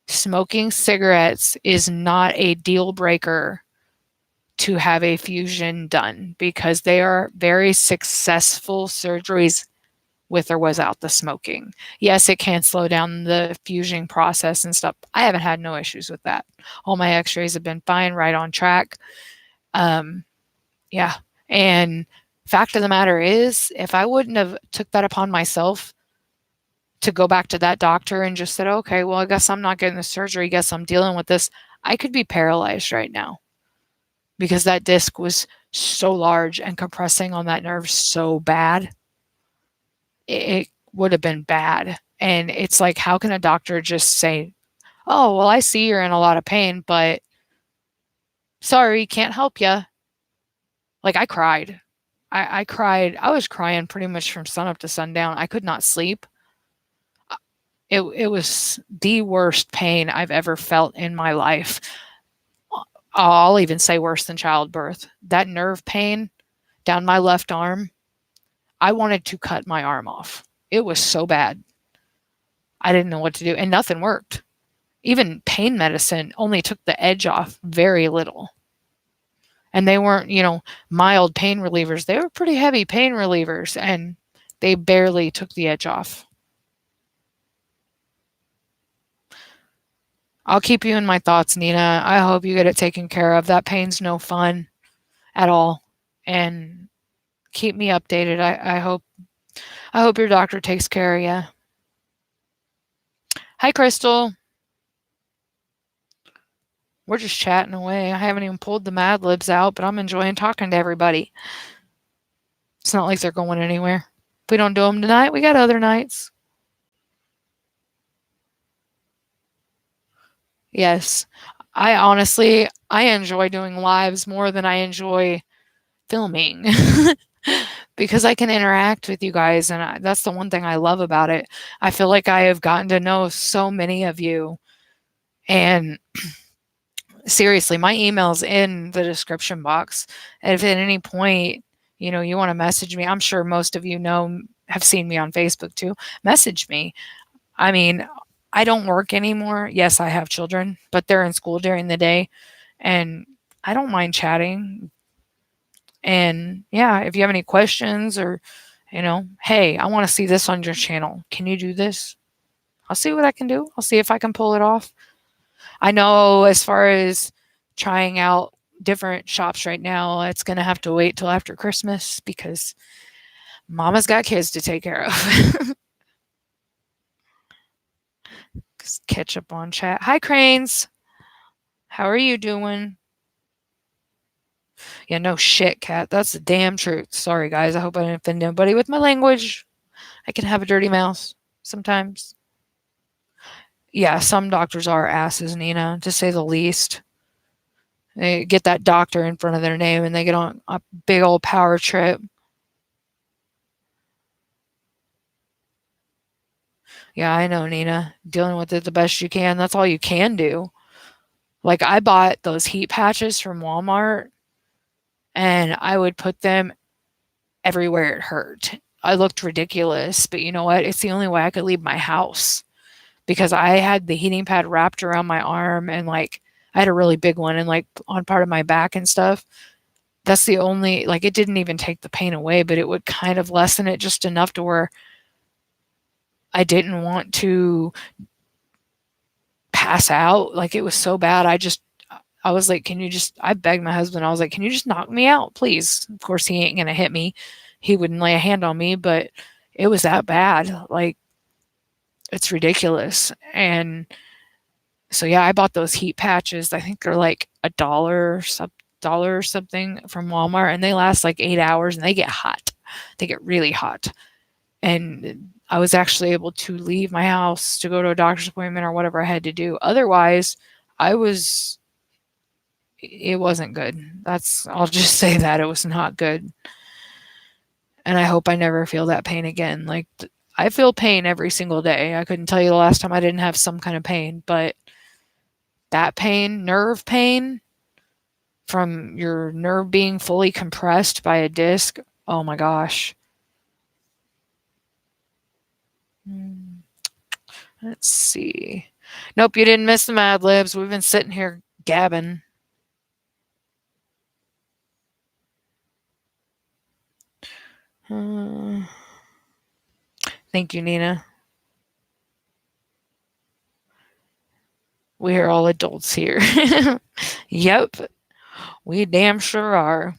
smoking cigarettes is not a deal breaker to have a fusion done because they are very successful surgeries with or without the smoking. Yes, it can slow down the fusing process and stuff. I haven't had no issues with that. All my x-rays have been fine, right on track. Yeah. And fact of the matter is, if I wouldn't have took that upon myself to go back to that doctor and just said, okay, well, I guess I'm not getting the surgery. I guess I'm dealing with this. I could be paralyzed right now because that disc was so large and compressing on that nerve so bad. It would have been bad. And it's like, how can a doctor just say, oh, well, I see you're in a lot of pain, but sorry, can't help you. Like, I cried. I cried. I was crying pretty much from sunup to sundown. I could not sleep. It was the worst pain I've ever felt in my life. I'll even say worse than childbirth. That nerve pain down my left arm, I wanted to cut my arm off. It was so bad. I didn't know what to do, and nothing worked. Even pain medicine only took the edge off very little. And they weren't, mild pain relievers. They were pretty heavy pain relievers, and they barely took the edge off. I'll keep you in my thoughts, Nina. I hope you get it taken care of. That pain's no fun at all. And keep me updated. I hope your doctor takes care of you. Hi, Crystal. We're just chatting away. I haven't even pulled the Mad Libs out, but I'm enjoying talking to everybody. It's not like they're going anywhere. If we don't do them tonight, we got other nights. Yes. I enjoy doing lives more than I enjoy filming because I can interact with you guys, and that's the one thing I love about it. I feel like I have gotten to know so many of you, and seriously, my email's in the description box. And if at any point, you want to message me, I'm sure most of you have seen me on Facebook too, message me. I mean, I don't work anymore. Yes, I have children, but they're in school during the day, and I don't mind chatting. And yeah, if you have any questions or, hey, I want to see this on your channel. Can you do this? I'll see what I can do. I'll see if I can pull it off. I know as far as trying out different shops right now, it's going to have to wait till after Christmas because Mama's got kids to take care of. Catch up on chat. Hi, Cranes. How are you doing? Yeah, no shit, Kat. That's the damn truth. Sorry, guys. I hope I didn't offend anybody with my language. I can have a dirty mouth sometimes. Yeah, some doctors are asses, Nina, to say the least. They get that doctor in front of their name and they get on a big old power trip. Yeah, I know, Nina. Dealing with it the best you can. That's all you can do. Like, I bought those heat patches from Walmart, and I would put them everywhere it hurt. I looked ridiculous, but you know what? It's the only way I could leave my house because I had the heating pad wrapped around my arm, and I had a really big one and on part of my back and stuff. That's the only, it didn't even take the pain away, but it would kind of lessen it just enough to where I didn't want to pass out. Like, it was so bad. I was like, can you just, I begged my husband, I was like, can you just knock me out, please? Of course, he ain't going to hit me. He wouldn't lay a hand on me, but it was that bad. Like, it's ridiculous. And so, yeah, I bought those heat patches. I think they're like $1 or something from Walmart, and they last like 8 hours, and they get hot. They get really hot. And I was actually able to leave my house to go to a doctor's appointment or whatever I had to do. Otherwise, I was it wasn't good. I'll just say that it was not good. And I hope I never feel that pain again. Like, I feel pain every single day. I couldn't tell you the last time I didn't have some kind of pain, but that pain, nerve pain from your nerve being fully compressed by a disc, oh my gosh. Let's see. Nope, you didn't miss the Mad Libs. We've been sitting here gabbing. Thank you, Nina. We are all adults here. Yep, we damn sure are.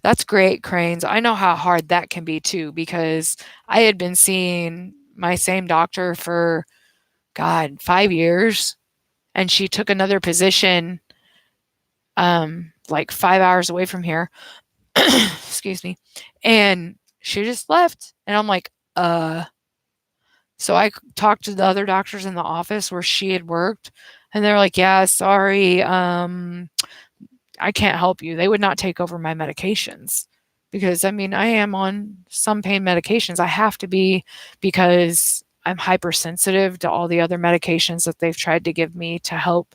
That's great, Cranes. I know how hard that can be too, because I had been seeing my same doctor for, God, 5 years, and she took another position like 5 hours away from here. Excuse me. And she just left. And I'm like, So I talked to the other doctors in the office where she had worked, and they're like, yeah, sorry, I can't help you. They would not take over my medications because, I mean, I am on some pain medications. I have to be, because I'm hypersensitive to all the other medications that they've tried to give me to help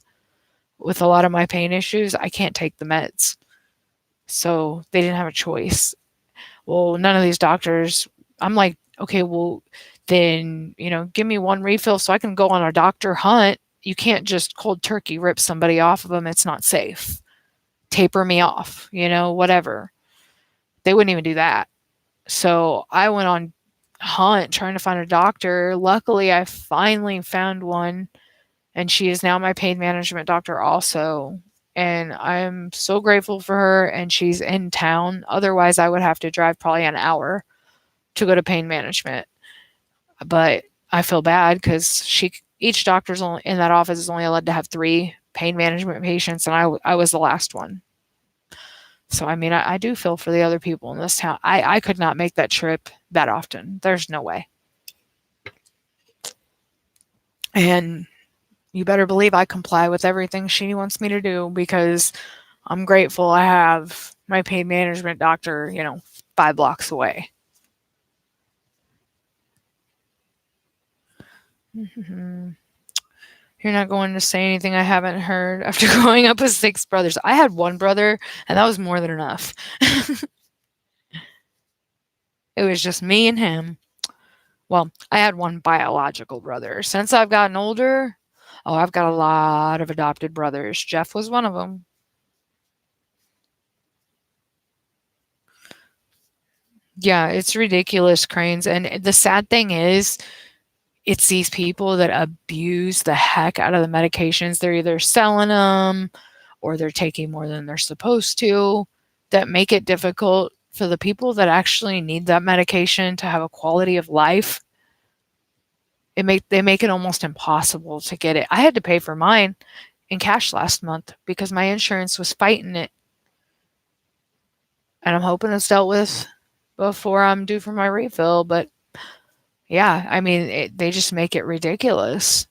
with a lot of my pain issues. I can't take the meds. So they didn't have a choice. Well, none of these doctors, I'm like, okay, well, then, give me one refill so I can go on a doctor hunt. You can't just cold turkey rip somebody off of them. It's not safe. Taper me off, whatever. They wouldn't even do that. So I went on hunt trying to find a doctor. Luckily, I finally found one, and she is now my pain management doctor also. And I'm so grateful for her, and she's in town. Otherwise, I would have to drive probably an hour to go to pain management. But I feel bad because each doctor's only in that office is only allowed to have 3 pain management patients, and I was the last one. So, I mean, I do feel for the other people in this town. I could not make that trip that often. There's no way. And you better believe I comply with everything she wants me to do, because I'm grateful I have my pain management doctor, 5 blocks away. Mm-hmm. You're not going to say anything I haven't heard after growing up with 6 brothers. I had 1 brother, and that was more than enough. It was just me and him. Well, I had 1 biological brother. Since I've gotten older, I've got a lot of adopted brothers. Jeff was one of them. Yeah, it's ridiculous, Cranes. And the sad thing is, it's these people that abuse the heck out of the medications. They're either selling them or they're taking more than they're supposed to, that make it difficult for the people that actually need that medication to have a quality of life. They make it almost impossible to get it. I had to pay for mine in cash last month because my insurance was fighting it. And I'm hoping it's dealt with before I'm due for my refill. But yeah, I mean, they just make it ridiculous.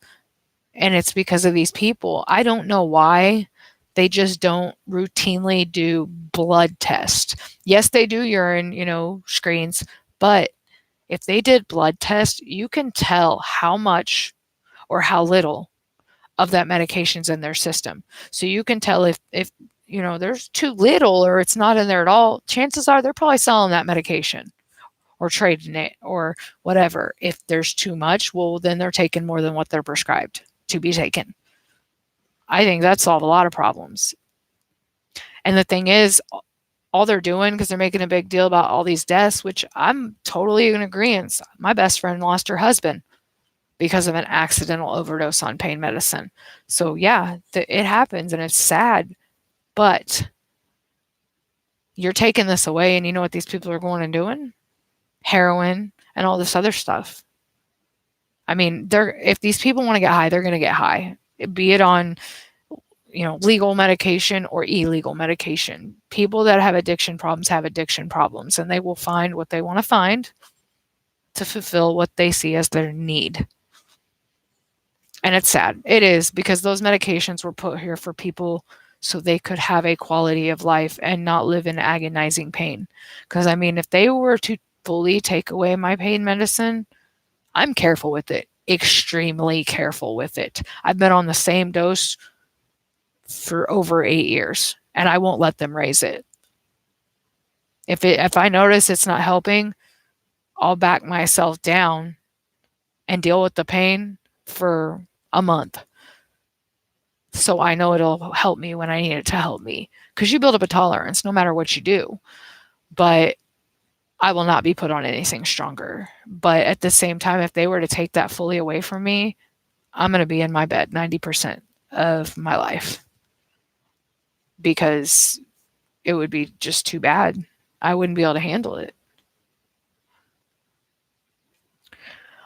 And it's because of these people. I don't know why they just don't routinely do blood tests. Yes, they do urine, screens, but if they did blood tests, you can tell how much or how little of that medication's in their system. So you can tell if there's too little or it's not in there at all. Chances are they're probably selling that medication or trading it or whatever. If there's too much, well, then they're taking more than what they're prescribed to be taken. I think that solved a lot of problems. And the thing is, all they're doing, because they're making a big deal about all these deaths, which I'm totally in agreement. My best friend lost her husband because of an accidental overdose on pain medicine. So yeah, it happens and it's sad, but you're taking this away, and you know what these people are going and doing? Heroin and all this other stuff. I mean, if these people want to get high, they're going to get high, be it on legal medication or illegal medication. People that have addiction problems, and they will find what they want to find to fulfill what they see as their need. And it's sad. It is, because those medications were put here for people so they could have a quality of life and not live in agonizing pain. Because, I mean, if they were to fully take away my pain medicine, I'm careful with it, extremely careful with it. I've been on the same dose for over 8 years, and I won't let them raise it. If I notice it's not helping, I'll back myself down and deal with the pain for a month, so I know it'll help me when I need it to help me. Because you build up a tolerance no matter what you do. But I will not be put on anything stronger. But at the same time, if they were to take that fully away from me, I'm going to be in my bed 90% of my life, because it would be just too bad. I wouldn't be able to handle it.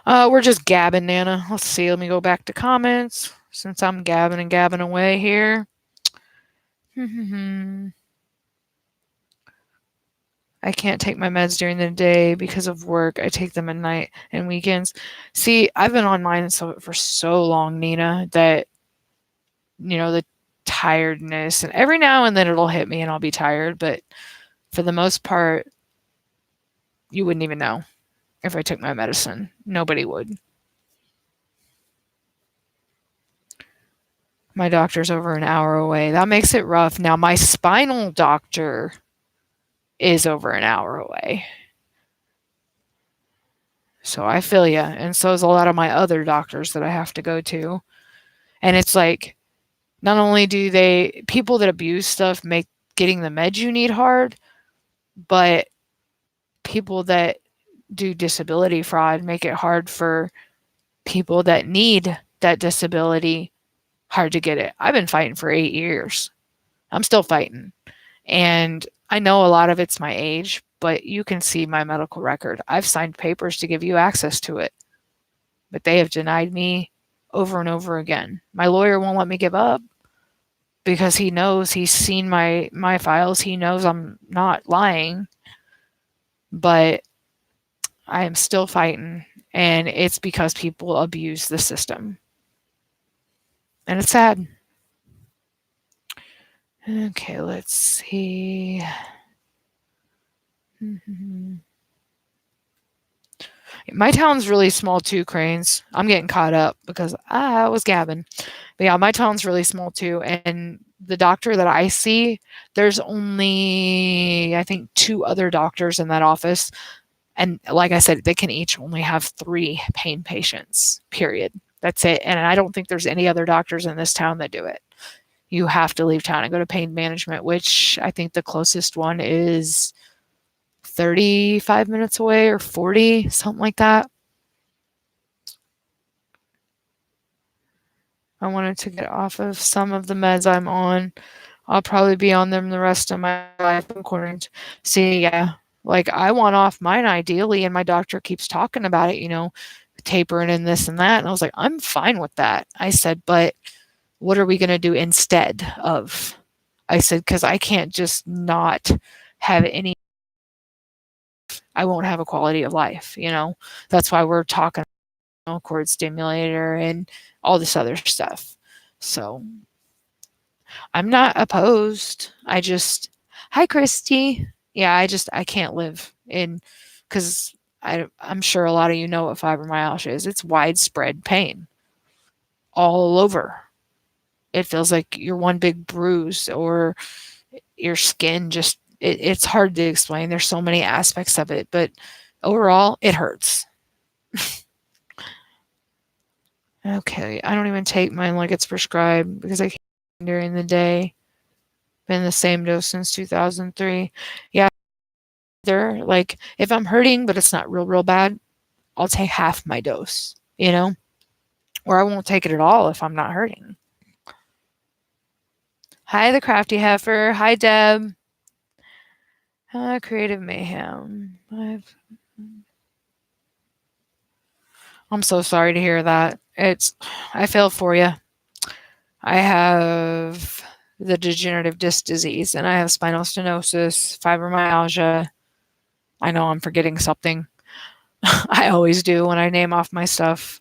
We're just gabbing, Nana. Let's see. Let me go back to comments since I'm gabbing and gabbing away here. I can't take my meds during the day because of work. I take them at night and weekends. See, I've been on mine for so long, Nina, that, the tiredness, and every now and then it'll hit me and I'll be tired. But for the most part, you wouldn't even know if I took my medicine. Nobody would. My doctor's over an hour away. That makes it rough. Now, my spinal doctor is over an hour away. So I feel ya. And so is a lot of my other doctors that I have to go to. And it's like, not only do people that abuse stuff make getting the meds you need hard, but people that do disability fraud make it hard for people that need that disability hard to get it. I've been fighting for 8 years. I'm still fighting. And I know a lot of it's my age, but you can see my medical record. I've signed papers to give you access to it, but they have denied me over and over again. My lawyer won't let me give up because he knows, he's seen my files. He knows I'm not lying, but I am still fighting, and it's because people abuse the system. And it's sad. Okay, let's see. My town's really small too, Cranes. I'm getting caught up because I was gabbing. But yeah, my town's really small too. And the doctor that I see, there's only, I think, 2 other doctors in that office. And like I said, they can each only have 3 pain patients, period. That's it. And I don't think there's any other doctors in this town that do it. You have to leave town and go to pain management, which I think the closest one is 35 minutes away or 40, something like that. I wanted to get off of some of the meds I'm on. I'll probably be on them the rest of my life, according to. See, yeah, like I want off mine ideally, and my doctor keeps talking about it, tapering and this and that. And I was like, I'm fine with that. I said, but what are we going to do instead of? I said, because I can't just not have any. I won't have a quality of life, That's why we're talking cord stimulator and all this other stuff. So I'm not opposed. Hi, Christy. Yeah, I can't live in, because I'm sure a lot of you know what fibromyalgia is. It's widespread pain all over. It feels like you're one big bruise, or your skin just, it's hard to explain. There's so many aspects of it, but overall, it hurts. Okay, I don't even take mine like it's prescribed because I can't during the day. Been the same dose since 2003. Yeah, they're like, if I'm hurting, but it's not real bad, I'll take half my dose, or I won't take it at all if I'm not hurting. Hi, the crafty heifer. Hi, Deb. Creative mayhem. I'm so sorry to hear that. I feel for you. I have the degenerative disc disease, and I have spinal stenosis, fibromyalgia. I know I'm forgetting something. I always do when I name off my stuff.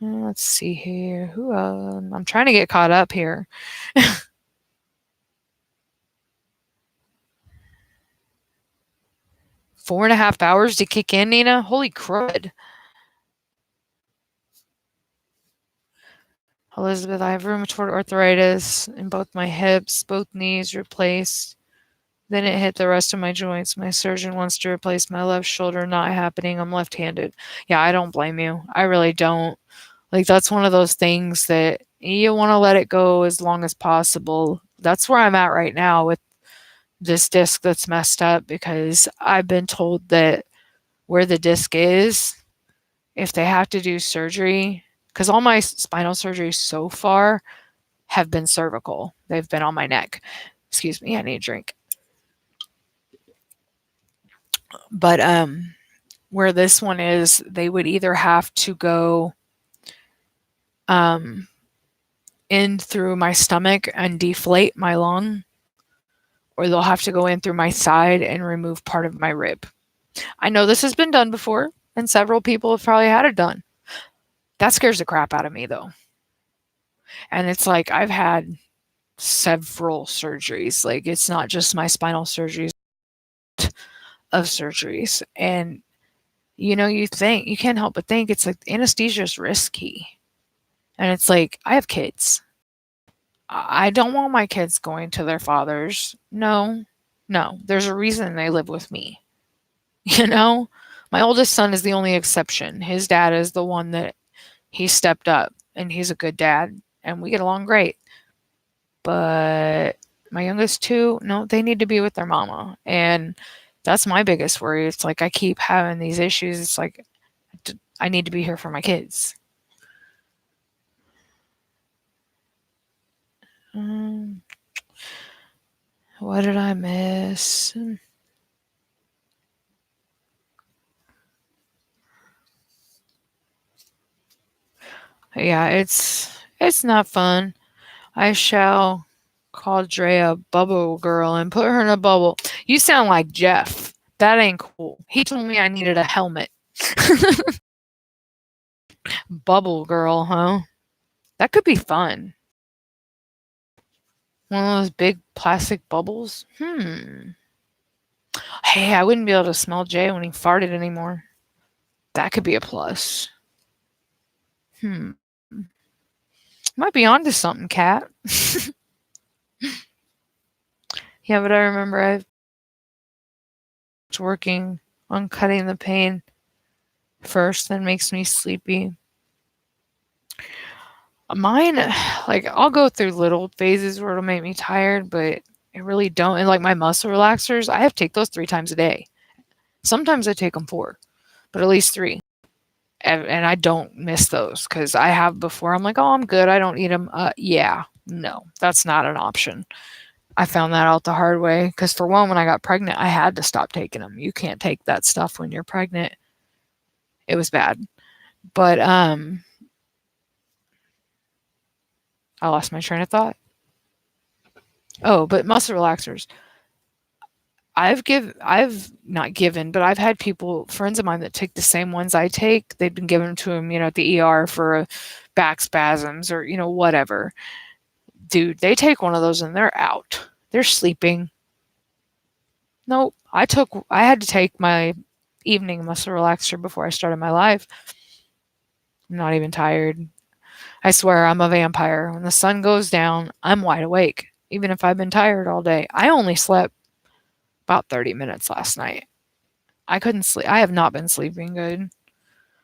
Let's see here. I'm trying to get caught up here. 4.5 hours to kick in, Nina? Holy crud. Elizabeth, I have rheumatoid arthritis in both my hips, both knees replaced. Then it hit the rest of my joints. My surgeon wants to replace my left shoulder. Not happening. I'm left-handed. Yeah, I don't blame you. I really don't. Like, that's one of those things that you want to let it go as long as possible. That's where I'm at right now with this disc that's messed up, because I've been told that where the disc is, if they have to do surgery, because all my spinal surgeries so far have been cervical. They've been on my neck. Excuse me, I need a drink. But where this one is, they would either have to go in through my stomach and deflate my lung, or they'll have to go in through my side and remove part of my rib. I know this has been done before, and several people have probably had it done. That scares the crap out of me, though. And it's like, I've had several surgeries. Like, it's not just my spinal surgeries, of surgeries. And, you can't help but think it's like anesthesia is risky. And it's like, I have kids. I don't want my kids going to their fathers. No, there's a reason they live with me. My oldest son is the only exception. His dad is the one that he stepped up, and he's a good dad, and we get along great. But my youngest two, no, they need to be with their mama. And that's my biggest worry. It's like I keep having these issues. It's like I need to be here for my kids. What did I miss? Yeah, it's not fun. I shall call Draya Bubble Girl and put her in a bubble. You sound like Jeff. That ain't cool. He told me I needed a helmet. Bubble Girl, huh? That could be fun. One of those big plastic bubbles? Hey, I wouldn't be able to smell Jay when he farted anymore. That could be a plus. Might be onto something, Kat. Yeah, but I remember I was working on cutting the pain first, that makes me sleepy. Mine, like, I'll go through little phases where it'll make me tired, but I really don't. And like my muscle relaxers, I have to take those 3 times a day. Sometimes I take them 4, but at least 3. And I don't miss those, because I have before. I'm like, oh, I'm good. I don't need them. Yeah, no, that's not an option. I found that out the hard way, because for one, when I got pregnant, I had to stop taking them. You can't take that stuff when you're pregnant. It was bad. But I lost my train of thought. Oh, but muscle relaxers. I've not given, but I've had friends of mine that take the same ones I take. They've been given to them, at the ER for back spasms or, whatever. Dude, they take one of those and they're out. They're sleeping. Nope. I had to take my evening muscle relaxer before I started my live. I'm not even tired. I swear I'm a vampire. When the sun goes down, I'm wide awake, even if I've been tired all day. I only slept about 30 minutes last night. I couldn't sleep. I have not been sleeping good.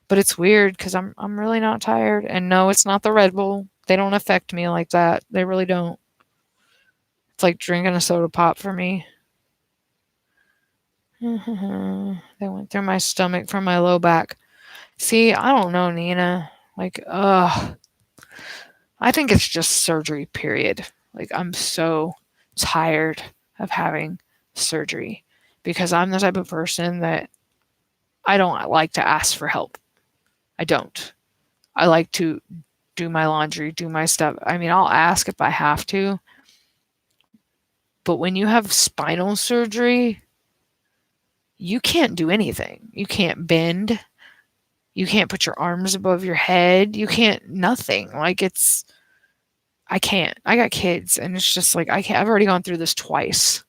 But it's weird, because I'm really not tired. And no, it's not the Red Bull. They don't affect me like that. They really don't. It's like drinking a soda pop for me. They went through my stomach from my low back. See, I don't know, Nina. Like, I think it's just surgery, period. Like, I'm so tired of having surgery because I'm the type of person that I don't like to ask for help. I don't. I like to do my laundry, do my stuff. I mean, I'll ask if I have to. But when you have spinal surgery, you can't do anything. You can't bend. You can't put your arms above your head. You can't, nothing. Like, I can't. I got kids, and it's just like, I can't. I've already gone through this twice.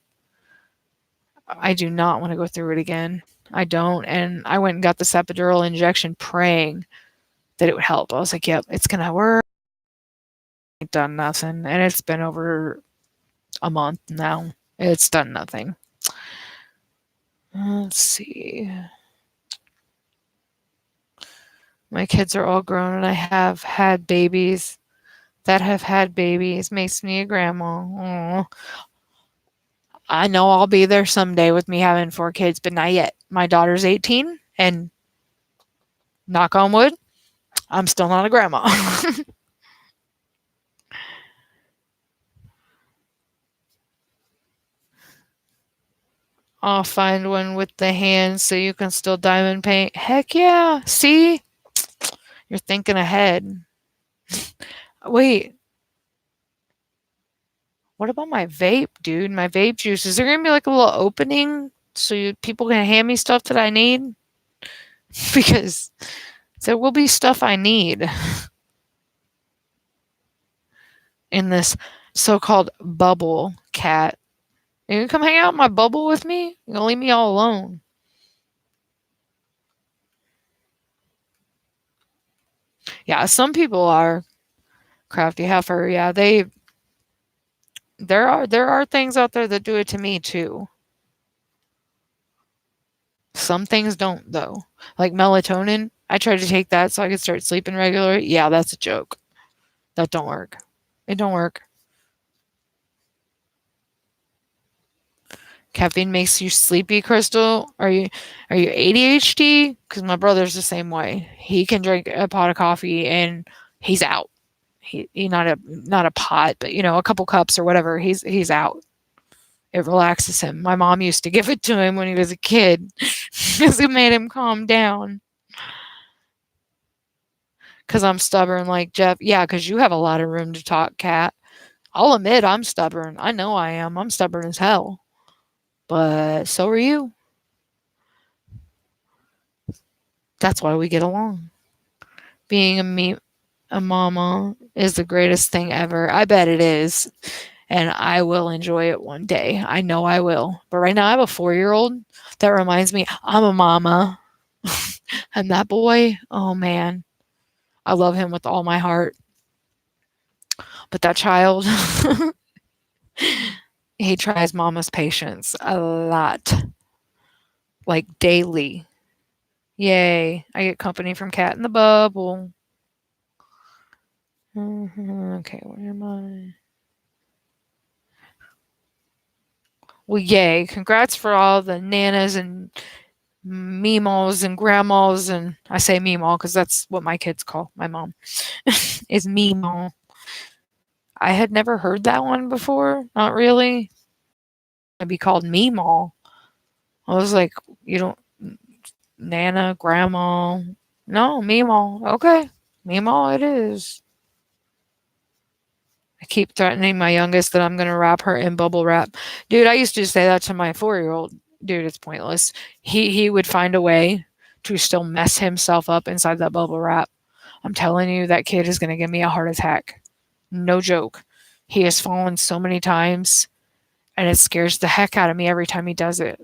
I do not want to go through it again. I don't. And I went and got this epidural injection praying that it would help. I was like, yep, it's going to work. It's done nothing. And it's been over a month now. It's done nothing. Let's see. My kids are all grown, and I have had babies that have had babies. Makes me a grandma. Aww. I know I'll be there someday with me having 4 kids, but not yet. My daughter's 18, and knock on wood, I'm still not a grandma. I'll find one with the hands so you can still diamond paint. Heck yeah. See? You're thinking ahead. Wait. What about my vape, dude? My vape juice. Is there going to be like a little opening so people can hand me stuff that I need? Because there will be stuff I need in this so-called bubble, cat. You can come hang out in my bubble with me? You're going to leave me all alone. Yeah, some people are crafty heifer. Yeah, there are things out there that do it to me too. Some things don't though. Like melatonin, I tried to take that so I could start sleeping regularly. Yeah, that's a joke. That don't work. It don't work. Caffeine makes you sleepy, Crystal. Are you ADHD? Because my brother's the same way. He can drink a pot of coffee and he's out. He not a pot, but a couple cups or whatever. He's out. It relaxes him. My mom used to give it to him when he was a kid because it made him calm down. Because I'm stubborn like Jeff. Yeah, because you have a lot of room to talk, Kat. I'll admit I'm stubborn. I know I am. I'm stubborn as hell. But so are you. That's why we get along. Being a mama is the greatest thing ever. I bet it is. And I will enjoy it one day. I know I will. But right now I have a 4-year-old that reminds me I'm a mama. And that boy, oh man, I love him with all my heart. But that child, he tries mama's patience a lot. Like daily. Yay. I get company from Cat in the Bubble. Okay, where am I? Well, yay. Congrats for all the nanas and meemaws and grandmas. And I say meemaw because that's what my kids call my mom, is meemaw. I had never heard that one before. Not really. I'd be called meemaw. I was like, you don't, Nana, grandma. No, meemaw. Okay. Meemaw it is. I keep threatening my youngest that I'm going to wrap her in bubble wrap. Dude, I used to say that to my 4-year-old. Dude, it's pointless. He would find a way to still mess himself up inside that bubble wrap. I'm telling you, that kid is going to give me a heart attack. No joke. He has fallen so many times, and it scares the heck out of me every time he does it.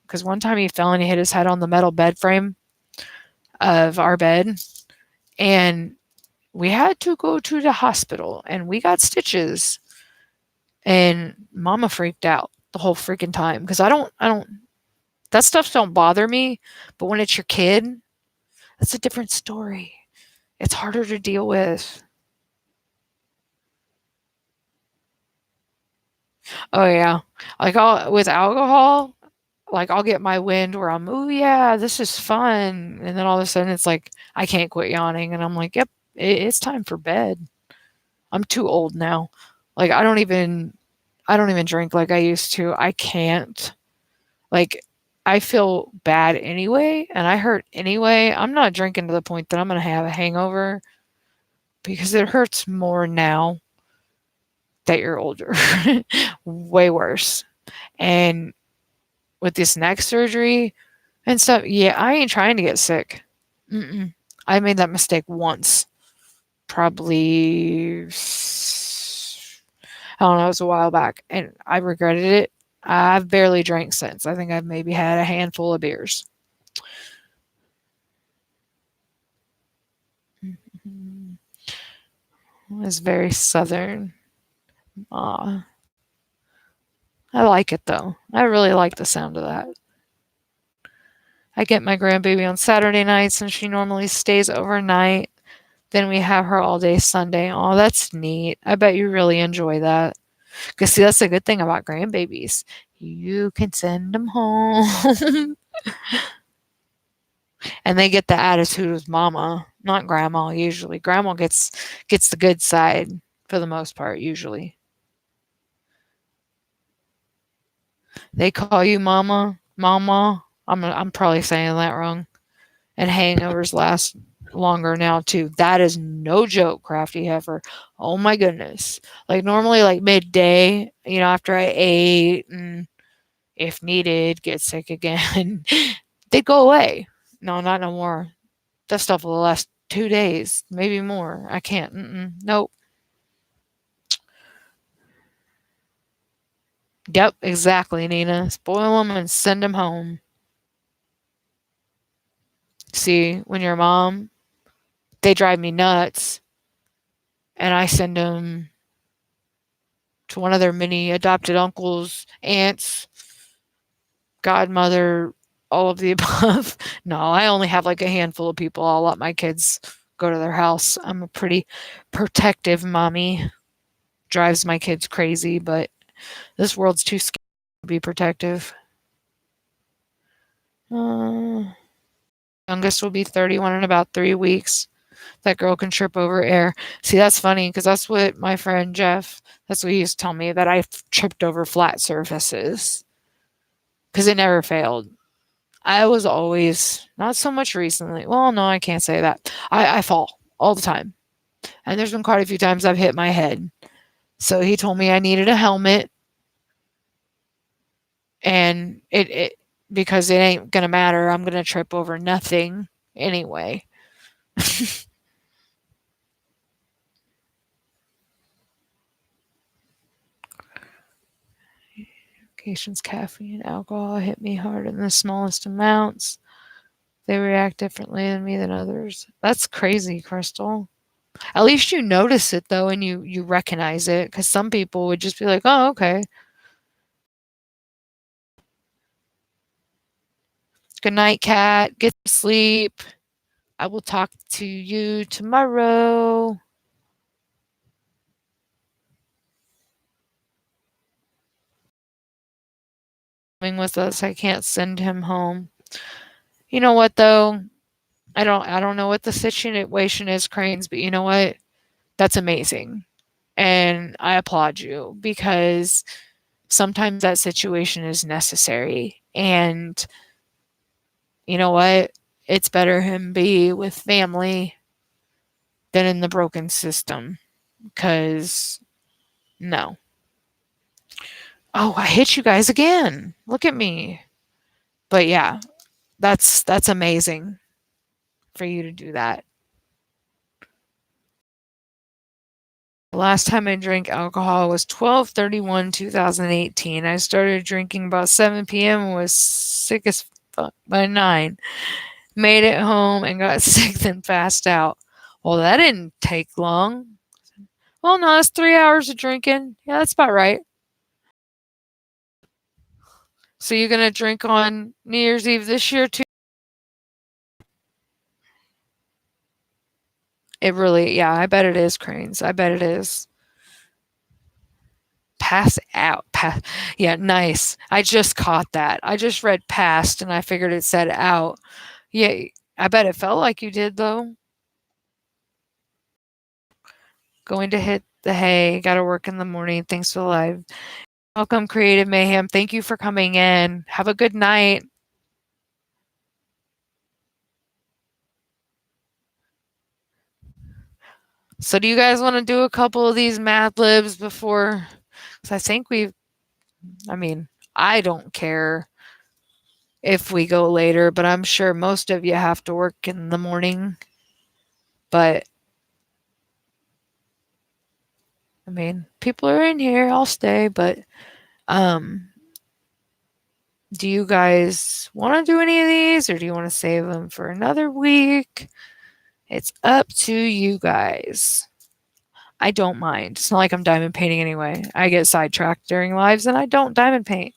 Because one time he fell and he hit his head on the metal bed frame of our bed, and we had to go to the hospital, and we got stitches. And mama freaked out the whole freaking time because I don't that stuff don't bother me, but when it's your kid, that's a different story. It's harder to deal with. Oh yeah. Like I'll with alcohol, like I'll get my wind where I'm, oh yeah, this is fun. And then all of a sudden it's like I can't quit yawning and I'm like, yep, it's time for bed. I'm too old now. Like I don't even drink like I used to. I can't. Like I feel bad anyway and I hurt anyway. I'm not drinking to the point that I'm going to have a hangover because it hurts more now that you're older. Way worse. And with this neck surgery and stuff, yeah, I ain't trying to get sick. Mm-mm. I made that mistake once. Probably, I don't know, it was a while back, and I regretted it. I've barely drank since. I think I've maybe had a handful of beers. Mhm. It's very southern. Aw, I like it though. I really like the sound of that. I get my grandbaby on Saturday nights, and she normally stays overnight. Then we have her all day Sunday. Oh, that's neat. I bet you really enjoy that. Because, see, that's the good thing about grandbabies. You can send them home. And they get the attitude of mama, not grandma usually. Grandma gets the good side for the most part usually. They call you mama, mama. I'm probably saying that wrong. And hangovers last longer now too. That is no joke, crafty heifer. Oh my goodness. Like normally like midday, after I ate and if needed, get sick again, they'd go away. No, not no more. That stuff will last 2 days, maybe more. I can't. Nope. Yep, exactly, Nina. Spoil them and send them home. See, when you're a mom, they drive me nuts, and I send them to one of their many adopted uncles, aunts, godmother, all of the above. No, I only have like a handful of people. I'll let my kids go to their house. I'm a pretty protective mommy. Drives my kids crazy, but this world's too scary to be protective. Youngest will be 31 in about 3 weeks. That girl can trip over air. See, that's funny because that's what my friend Jeff, that's what he used to tell me, that I tripped over flat surfaces because it never failed. I was always, not so much recently. Well, no, I can't say that. I fall all the time. And there's been quite a few times I've hit my head. So he told me I needed a helmet and it because it ain't gonna matter. I'm gonna trip over nothing anyway. Medications, caffeine, alcohol hit me hard in the smallest amounts. They react differently than me than others. That's crazy, Crystal. At least you notice it though, and you recognize it. Because some people would just be like, "Oh, okay. Good night, cat. Get to sleep. I will talk to you tomorrow." Coming with us, I can't send him home. You know what though? I don't know what the situation is, Cranes, but you know what? That's amazing. And I applaud you because sometimes that situation is necessary. And you know what? It's better him be with family than in the broken system. Because, no. Oh, I hit you guys again. Look at me. But yeah, that's amazing for you to do that. The last time I drank alcohol was 12/31/2018. I started drinking about 7 p.m. and was sick as fuck by 9. Made it home and got sick, then passed out. Well, that didn't take long. Well, no, that's 3 hours of drinking. Yeah, that's about right. So you're gonna drink on New Year's Eve this year too? It really, yeah, I bet it is, Cranes. I bet it is. Pass out. Yeah, nice. I just caught that. I just read past and I figured it said out. Yeah, I bet it felt like you did though. Going to hit the hay, gotta work in the morning. Thanks for the live. Welcome, Creative Mayhem. Thank you for coming in. Have a good night. So do you guys want to do a couple of these Mad Libs before? Because I think I mean, I don't care if we go later, but I'm sure most of you have to work in the morning. But I mean, people are in here, I'll stay, but um do you guys want to do any of these or do you want to save them for another week? It's up to you guys. I don't mind. It's not like I'm diamond painting anyway. I get sidetracked during lives and I don't diamond paint.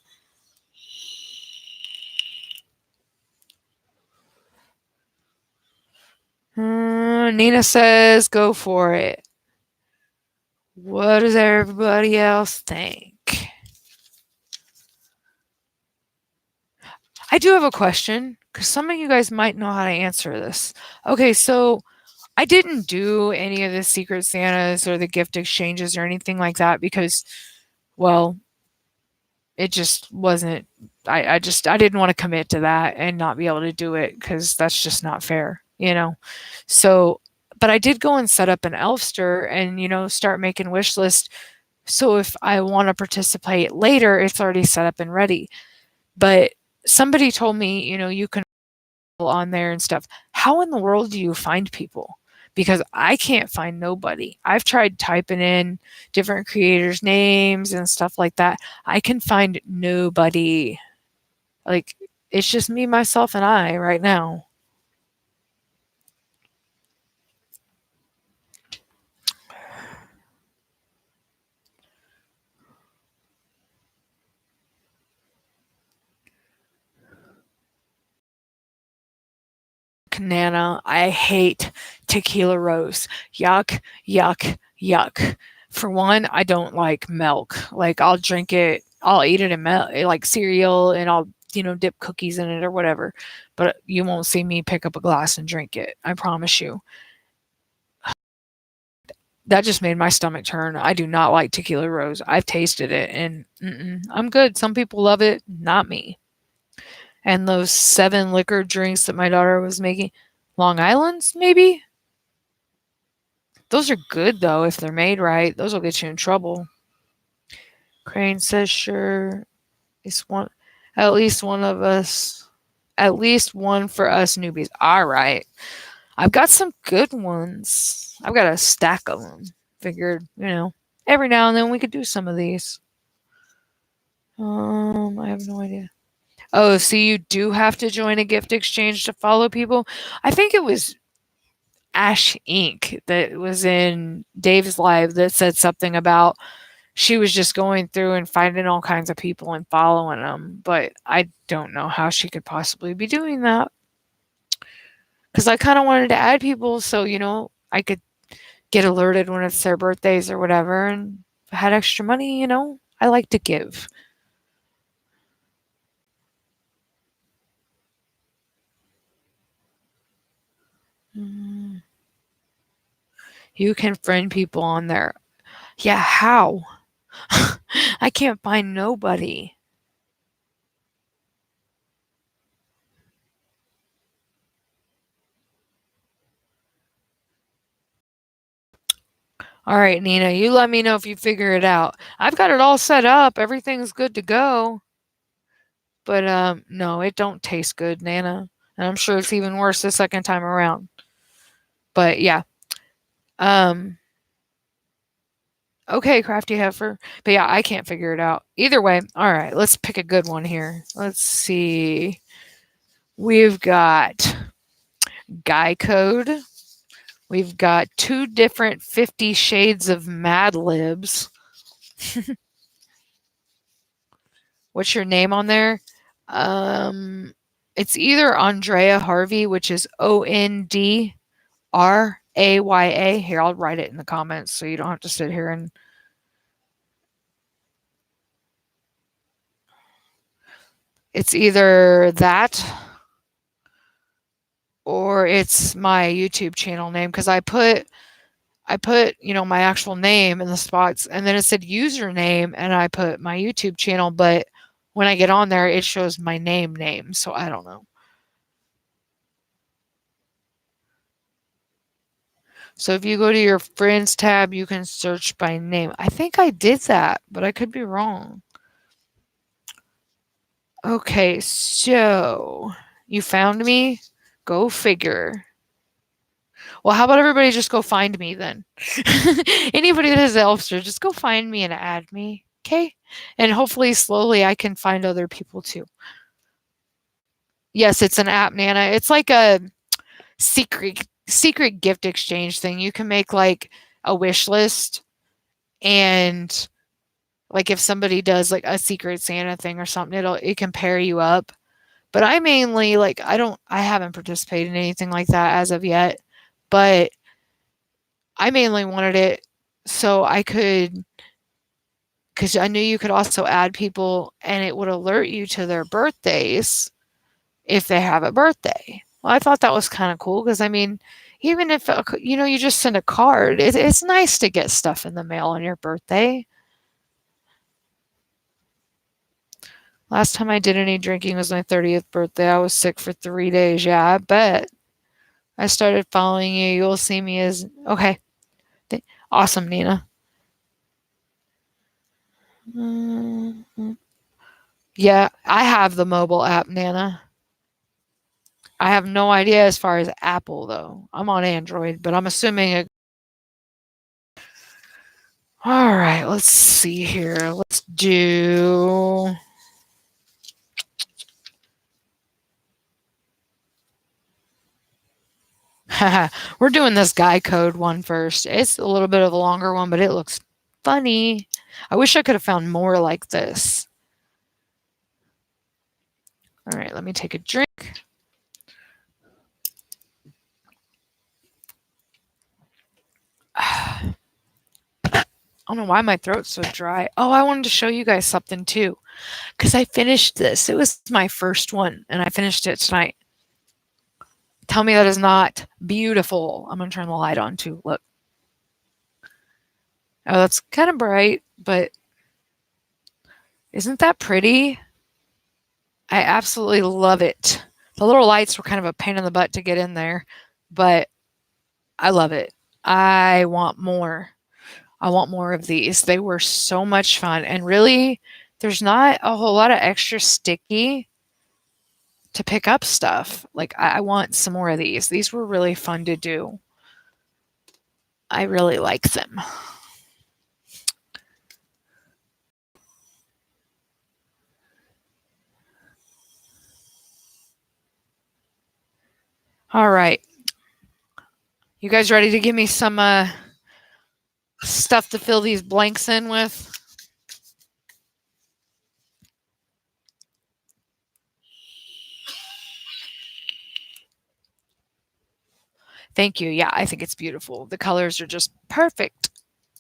Nina says, go for it. What does everybody else think? I do have a question because some of you guys might know how to answer this. Okay, so I didn't do any of the Secret Santas or the gift exchanges or anything like that because, well, it just wasn't. I didn't want to commit to that and not be able to do it because that's just not fair, you know. So, but I did go and set up an Elfster and start making wish list. So if I want to participate later, it's already set up and ready. But somebody told me, you can on there and stuff. How in the world do you find people? Because I can't find nobody. I've tried typing in different creators' names and stuff like that. I can find nobody. Like, it's just me, myself, and I right now. Nana, I hate tequila rose. Yuck, yuck, yuck. For one, I don't like milk. Like, I'll drink it, I'll eat it in milk, like cereal, and I'll, dip cookies in it or whatever. But you won't see me pick up a glass and drink it. I promise you. That just made my stomach turn. I do not like tequila rose. I've tasted it and I'm good. Some people love it, not me. And those 7 liquor drinks that my daughter was making, Long Island's maybe? Those are good though if they're made right. Those will get you in trouble. Crane says sure. It's one at least one of us. At least one for us newbies. All right. I've got some good ones. I've got a stack of them. Figured, every now and then we could do some of these. I have no idea. Oh, so you do have to join a gift exchange to follow people? I think it was Ash Inc. that was in Dave's live that said something about she was just going through and finding all kinds of people and following them. But I don't know how she could possibly be doing that. Because I kind of wanted to add people so, I could get alerted when it's their birthdays or whatever. And if I had extra money, I like to give. You can friend people on there. Yeah, how? I can't find nobody. All right, Nina, you let me know if you figure it out. I've got it all set up. Everything's good to go. But no, it don't taste good, Nana. And I'm sure it's even worse the second time around. But yeah. Okay, Crafty Heifer. But yeah, I can't figure it out. Either way, all right, let's pick a good one here. Let's see. We've got Guy Code. We've got 2 different 50 Shades of Mad Libs. What's your name on there? It's either Draya Harvey, which is ONDRAYA. Here, I'll write it in the comments so you don't have to sit here and It's either that or it's my YouTube channel name because I put, my actual name in the spots and then it said username and I put my YouTube channel, but when I get on there, it shows my name. So I don't know. So if you go to your friends tab, you can search by name. I think I did that, but I could be wrong. Okay, so you found me? Go figure. Well, how about everybody just go find me then? Anybody that has Elfster, just go find me and add me. Okay? And hopefully slowly I can find other people too. Yes, it's an app, Nana. It's like a secret gift exchange thing. You can make like a wish list and like if somebody does like a secret Santa thing or something, it can pair you up. But I mainly like I haven't participated in anything like that as of yet, but I mainly wanted it so I could because I knew you could also add people and it would alert you to their birthdays if they have a birthday. Well, I thought that was kind of cool because I mean, even if you just send a card, it's nice to get stuff in the mail on your birthday. Last time I did any drinking was my 30th birthday. I was sick for 3 days. Yeah, I bet. I started following you. You'll see me as okay. Awesome, Nina. Yeah, I have the mobile app, Nana. I have no idea as far as Apple though. I'm on Android, but I'm assuming it. All right, let's see here. Let's do. We're doing this guy code one first. It's a little bit of a longer one, but it looks funny. I wish I could have found more like this. All right, let me take a drink. I don't know why my throat's so dry. Oh, I wanted to show you guys something too because I finished this. It was my first one, and I finished it tonight. Tell me that is not beautiful. I'm going to turn the light on too. Look. Oh, that's kind of bright, but isn't that pretty? I absolutely love it. The little lights were kind of a pain in the butt to get in there, but I love it. I want more. I want more of these. They were so much fun. And really, there's not a whole lot of extra sticky to pick up stuff. Like, I want some more of these. These were really fun to do. I really like them. All right. You guys ready to give me some stuff to fill these blanks in with? Thank you. Yeah, I think it's beautiful. The colors are just perfect.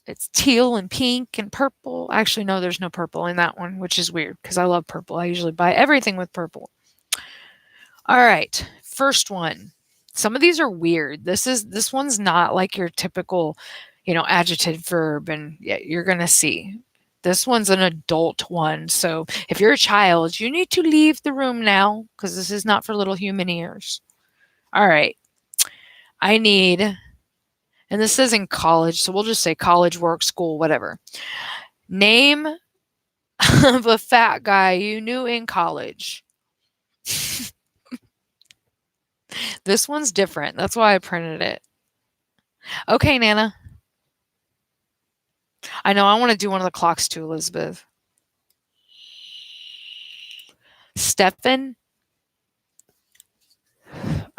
It's teal and pink and purple. Actually, no, there's no purple in that one, which is weird because I love purple. I usually buy everything with purple. All right, first one. Some of these are weird. This one's not like your typical, adjective verb, and yeah, you're gonna see. This one's an adult one. So if you're a child, you need to leave the room now because this is not for little human ears. All right. I need, and this is in college, so we'll just say college, work, school, whatever. Name of a fat guy you knew in college. This one's different. That's why I printed it. Okay, Nana. I know I want to do one of the clocks too, Elizabeth. Stefan.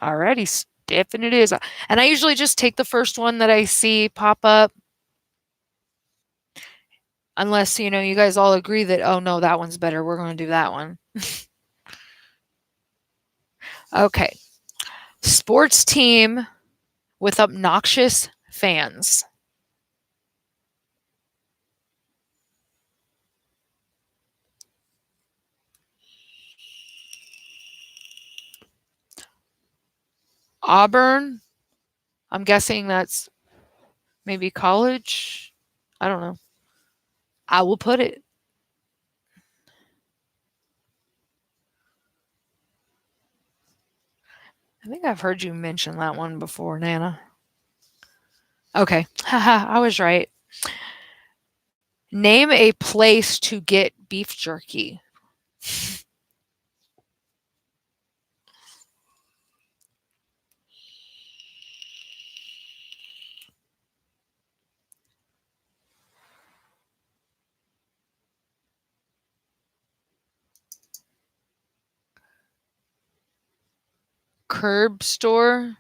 Alrighty, Stefan it is. And I usually just take the first one that I see pop up. Unless, you guys all agree that, oh no, that one's better. We're going to do that one. Okay. Sports team with obnoxious fans. Auburn. I'm guessing that's maybe college. I don't know. I will put it. I think I've heard you mention that one before, Nana. Okay. Haha, I was right. Name a place to get beef jerky. Curb store.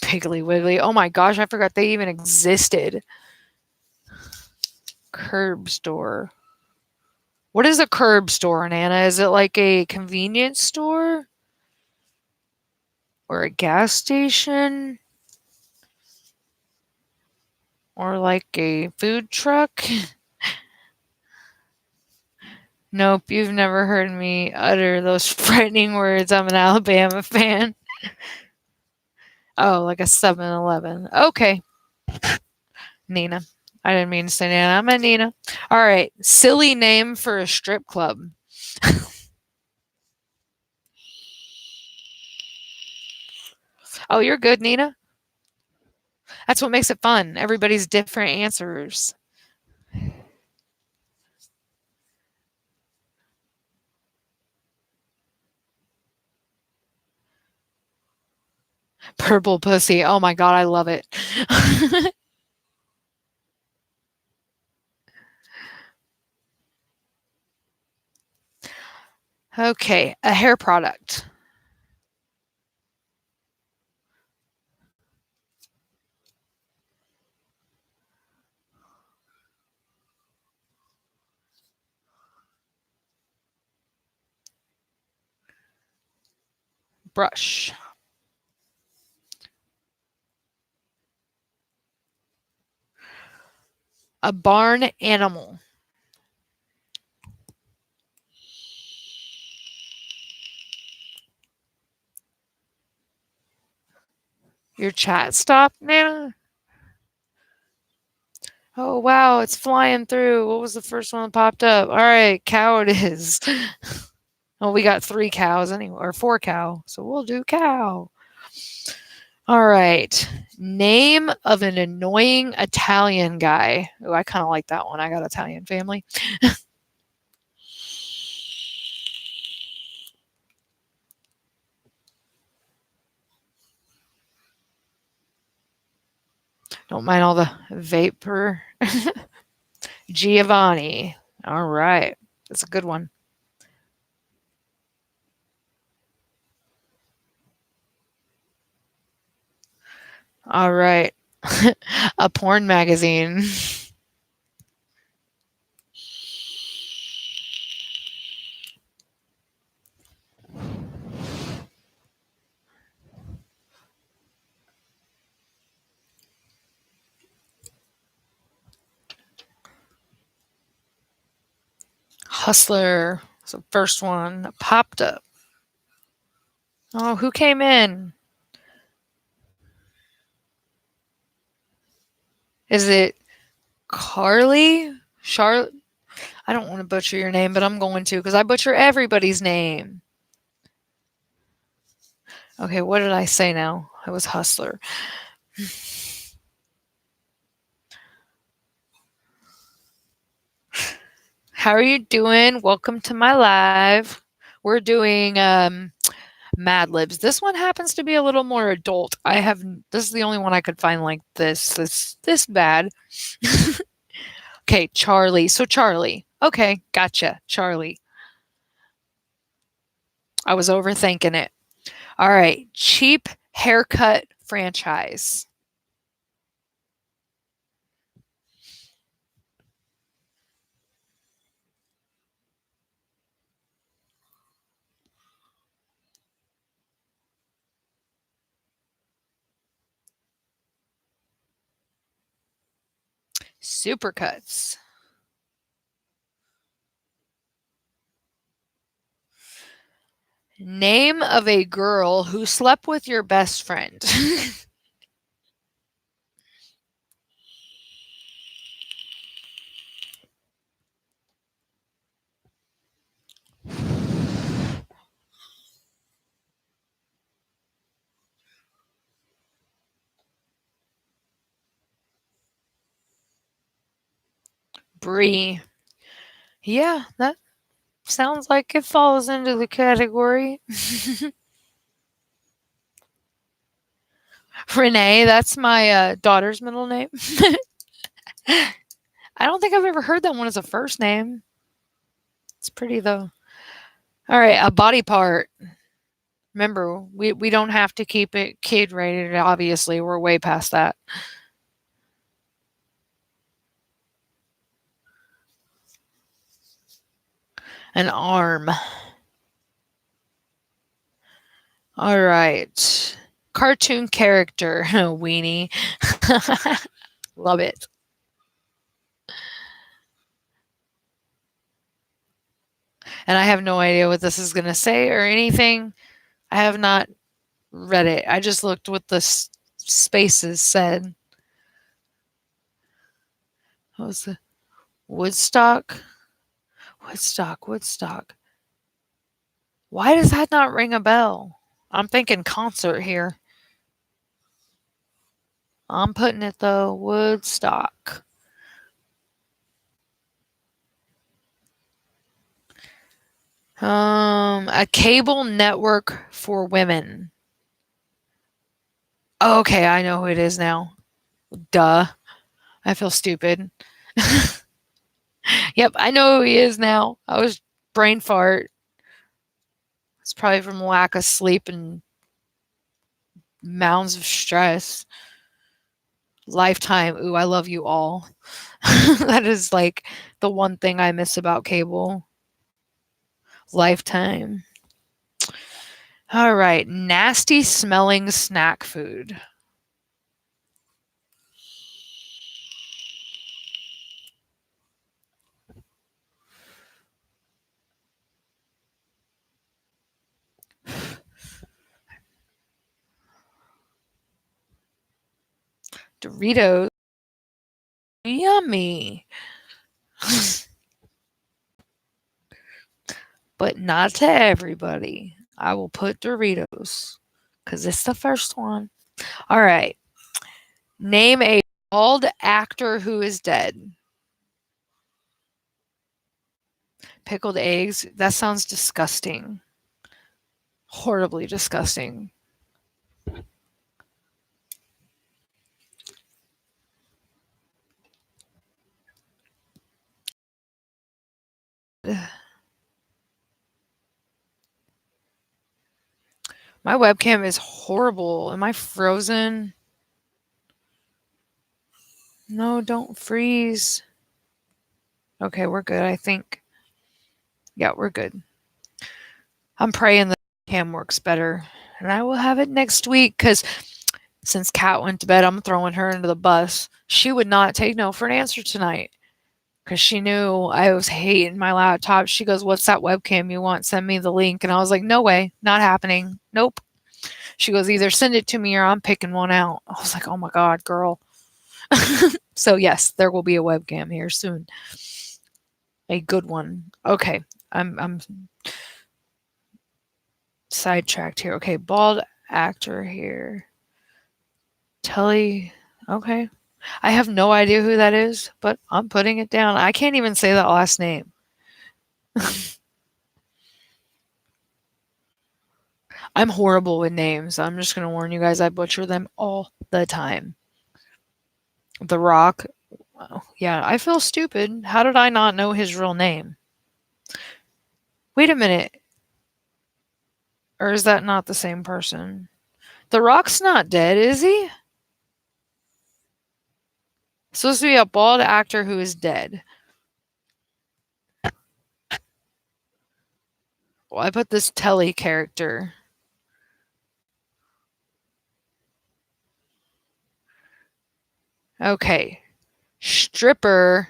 Piggly Wiggly. Oh my gosh, I forgot they even existed. Curb store. What is a curb store, Nana? Is it like a convenience store? Or a gas station? Or like a food truck? Nope, you've never heard me utter those frightening words. I'm an Alabama fan. Oh, like a 7-Eleven. Okay, Nina. I didn't mean to say Nana. I meant Nina. All right, silly name for a strip club. Oh, you're good, Nina. That's what makes it fun. Everybody's different answers. Purple pussy. Oh my god, I love it. Okay, a hair product. Brush. A barn animal. Your chat stopped, Nana? Oh wow, it's flying through. What was the first one that popped up? All right, cow it is. Oh, we got 3 cows anyway, or 4 cow. So we'll do cow. All right. Name of an annoying Italian guy. Oh, I kind of like that one. I got Italian family. Don't mind all the vapor. Giovanni. All right. That's a good one. All right. A porn magazine. Hustler. It's the first one that popped up. Oh, who came in? Is it Carly? Charlotte? I don't want to butcher your name, but I'm going to because I butcher everybody's name. Okay, what did I say now? It was Hustler. How are you doing? Welcome to my live. We're doing Mad Libs. This one happens to be a little more adult. This is the only one I could find like this bad. Okay, Charlie. So Charlie. Okay, gotcha. Charlie. I was overthinking it. All right, cheap haircut franchise. Supercuts. Name of a girl who slept with your best friend. Bree. Yeah, that sounds like it falls into the category. Renee, that's my daughter's middle name. I don't think I've ever heard that one as a first name. It's pretty though. All right, a body part. Remember, we don't have to keep it kid rated. Obviously, we're way past that. An arm. All right. Cartoon character. Weenie. Love it. And I have no idea what this is going to say or anything. I have not read it. I just looked what the spaces said. What was the Woodstock? Woodstock, Woodstock. Why does that not ring a bell? I'm thinking concert here. I'm putting it though. Woodstock. A cable network for women. Oh, okay, I know who it is now. Duh. I feel stupid. Yep, I know who he is now. I was brain fart. It's probably from lack of sleep and mounds of stress. Lifetime. Ooh, I love you all. That is like the one thing I miss about cable. Lifetime. All right. Nasty smelling snack food. Doritos. Yummy. But not to everybody. I will put Doritos because it's the first one. All right. Name a bald actor who is dead. Pickled eggs. That sounds disgusting. Horribly disgusting. My webcam is horrible. Am I frozen? No, don't freeze. Okay, we're good, I think. Yeah, we're good. I'm praying the cam works better. And I will have it next week because since Kat went to bed, I'm throwing her into the bus. She would not take no for an answer tonight because she knew I was hating my laptop. She goes, "What's that webcam you want? Send me the link." And I was like, "No way, not happening. Nope." She goes, "Either send it to me or I'm picking one out." I was like, "Oh my God, girl." So, yes, there will be a webcam here soon. A good one. Okay. I'm sidetracked here. Okay, bald actor here. Telly. Okay. I have no idea who that is, but I'm putting it down. I can't even say that last name. I'm horrible with names. I'm just going to warn you guys, I butcher them all the time. The Rock. Oh, yeah, I feel stupid. How did I not know his real name? Wait a minute. Or is that not the same person? The Rock's not dead, is he? Supposed to be a bald actor who is dead. Well, I put this Telly character. Okay. Stripper.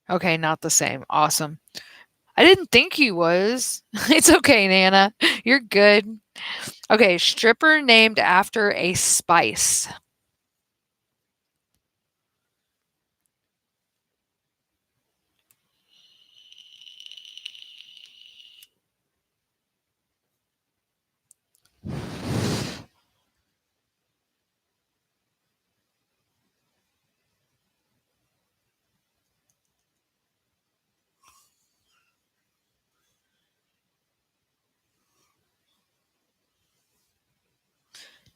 Okay, not the same. Awesome. I didn't think he was. It's okay, Nana. You're good. Okay, stripper named after a spice.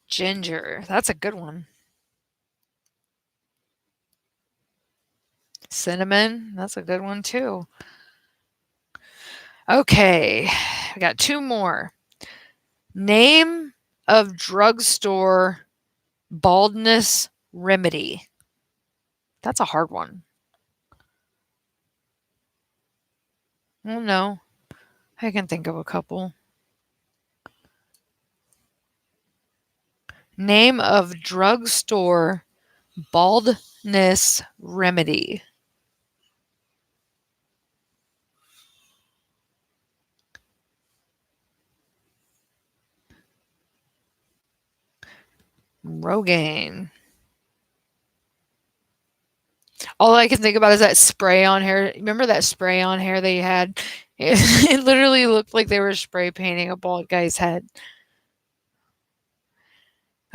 Ginger. That's a good one. Cinnamon. That's a good one, too. Okay, I got two more. Name of drugstore baldness remedy. That's a hard one. Oh, no. I can think of a couple. Name of drugstore baldness remedy. Rogaine. All I can think about is that spray on hair. Remember that spray on hair they had? It literally looked like they were spray painting a bald guy's head.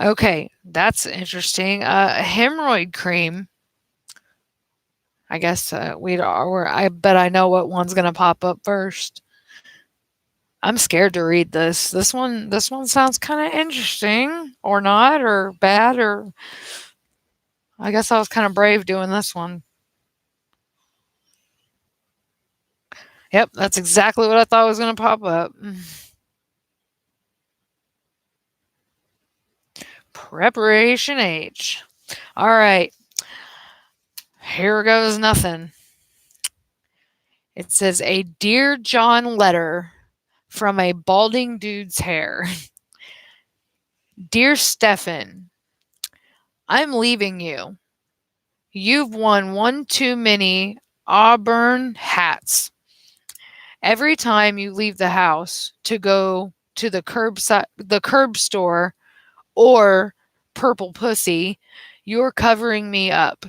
Okay, that's interesting. Hemorrhoid cream. I guess I bet I know what one's gonna pop up first. I'm scared to read this. This one sounds kind of interesting, or not, or bad, or I guess I was kind of brave doing this one. Yep, that's exactly what I thought was gonna pop up. Preparation H. All right, here goes nothing. It says a Dear John letter from a balding dude's hair. Dear Stefan, I'm leaving you. You've won one too many Auburn hats. Every time you leave the house to go to the curb store or Purple Pussy, you're covering me up.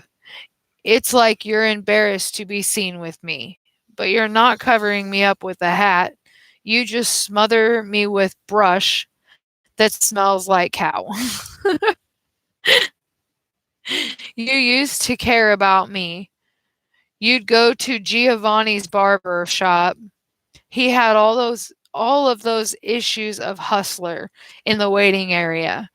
It's like you're embarrassed to be seen with me, but you're not covering me up with a hat. You just smother me with brush that smells like cow. You used to care about me. You'd go to Giovanni's barber shop. He had all of those issues of Hustler in the waiting area.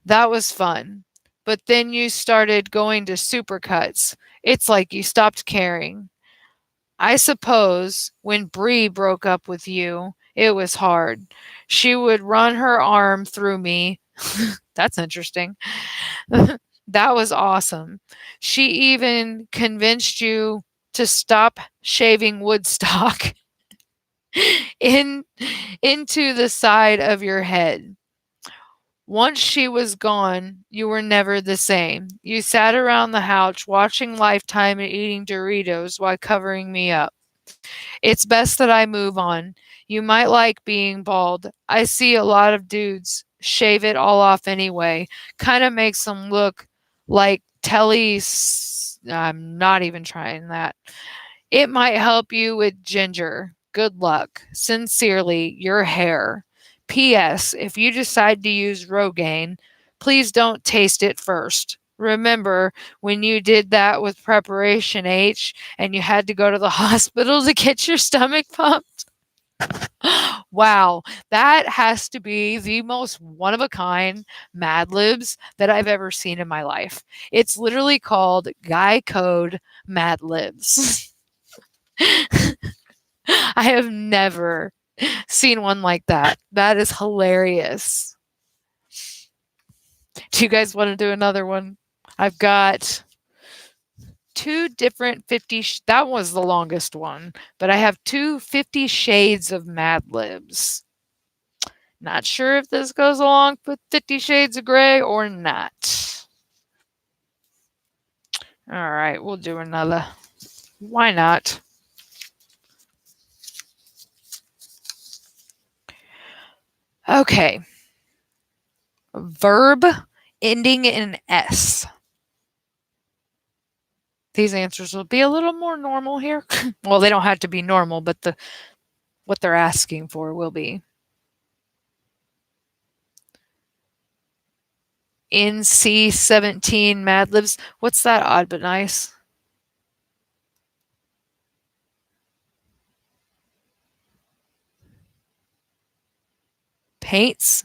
That was fun. But then you started going to Supercuts. It's like you stopped caring. I suppose when Bree broke up with you, it was hard. She would run her arm through me. That's interesting. That was awesome. She even convinced you to stop shaving Woodstock in into the side of your head. Once she was gone, you were never the same. You sat around the couch watching Lifetime and eating Doritos while covering me up. It's best that I move on. You might like being bald. I see a lot of dudes shave it all off anyway. Kind of makes them look like Telly's. I'm not even trying that. It might help you with ginger. Good luck. Sincerely, your hair. P.S. If you decide to use Rogaine, please don't taste it first. Remember when you did that with Preparation H and you had to go to the hospital to get your stomach pumped? Wow, that has to be the most one of a kind Mad Libs that I've ever seen in my life. It's literally called Guy Code Mad Libs. I have never seen one like that. That is hilarious. Do you guys want to do another one? I've got two different that was the longest one, but I have two 50 Shades of Mad Libs. Not sure if this goes along with 50 Shades of Grey or not. All right, we'll do another. Why not? Okay. Verb ending in S. These answers will be a little more normal here. Well, they don't have to be normal, but what they're asking for will be. NC-17 Mad Libs. What's that, odd but nice? Paints.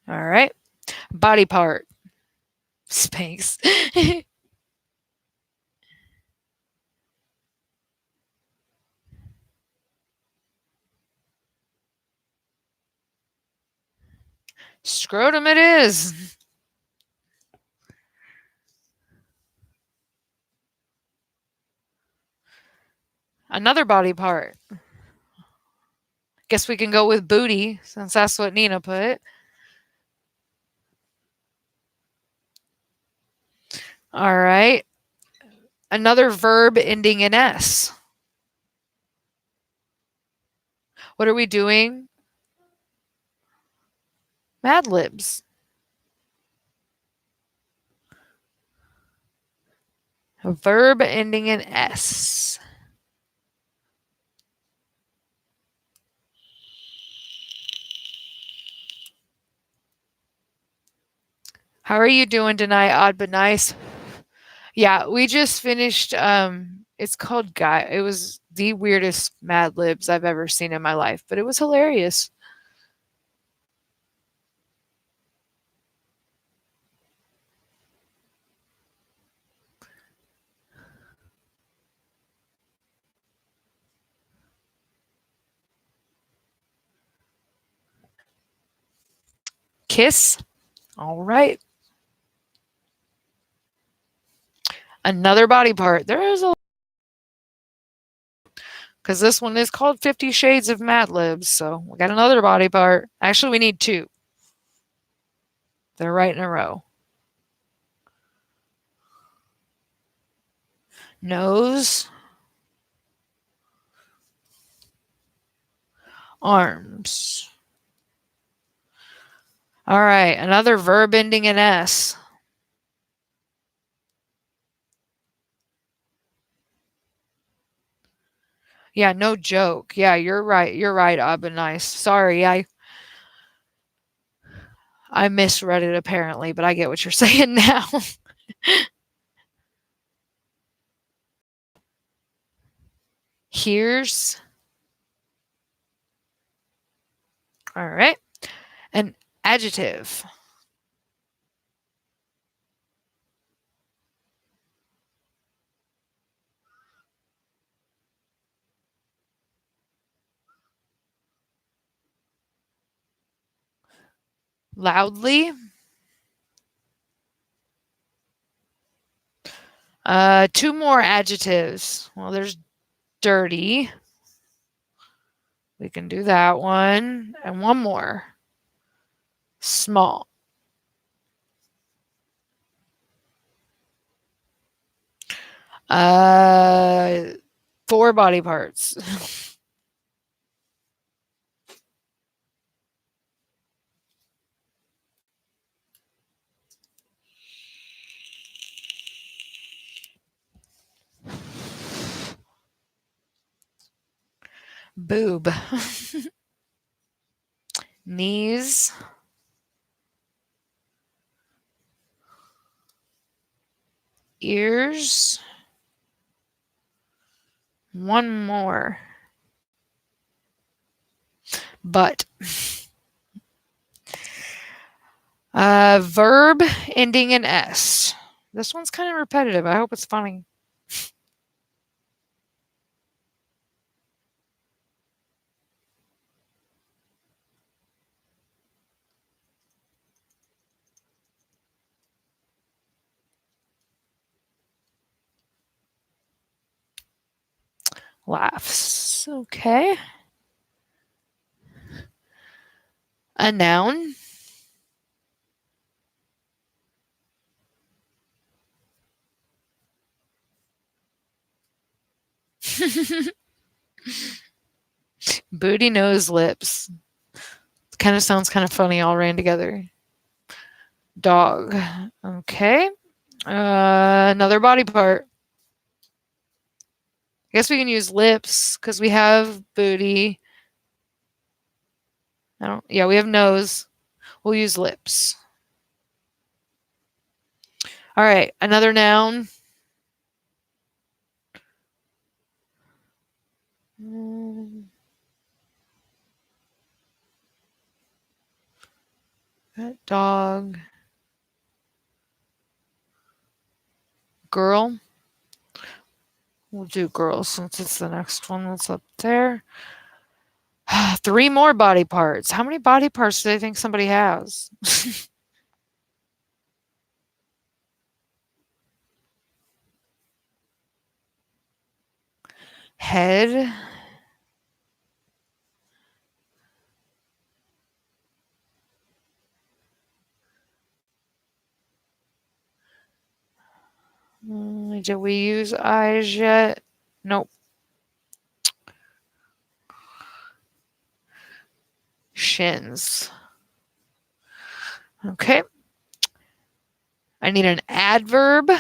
All right. Body part. Spanx. Scrotum it is. Another body part. Guess we can go with booty, since that's what Nina put. All right. Another verb ending in S. What are we doing? Mad Libs. A verb ending in S. How are you doing tonight, odd but nice? Yeah, we just finished it's called Guy. It was the weirdest Mad Libs I've ever seen in my life, but it was hilarious. Kiss. All right. Another body part. There is a because this one is called 50 Shades of Mad Libs, so we got another body part. Actually, we need two. They're right in a row. Nose. Arms. All right, another verb ending in S. Yeah, no joke. Yeah, you're right. You're right, Nice. Sorry, I misread it apparently, but I get what you're saying now. Here's all right. An adjective. Loudly. Two more adjectives. Well, there's dirty. We can do that one. And one more. Small. Uh, four body parts. Boob. Knees. Ears. One more. Butt. Verb ending in S. This one's kind of repetitive. I hope it's funny. Laughs. Okay. A noun. Booty, nose, lips. Kind of sounds kind of funny all ran together. Dog. Okay. Another body part. I guess we can use lips because we have booty. Yeah, we have nose. We'll use lips. All right, another noun. Dog. Girl. We'll do girl since it's the next one that's up there. 3 more body parts. How many body parts do they think somebody has? Head. Did we use eyes yet? Nope. Shins. Okay. I need an adverb.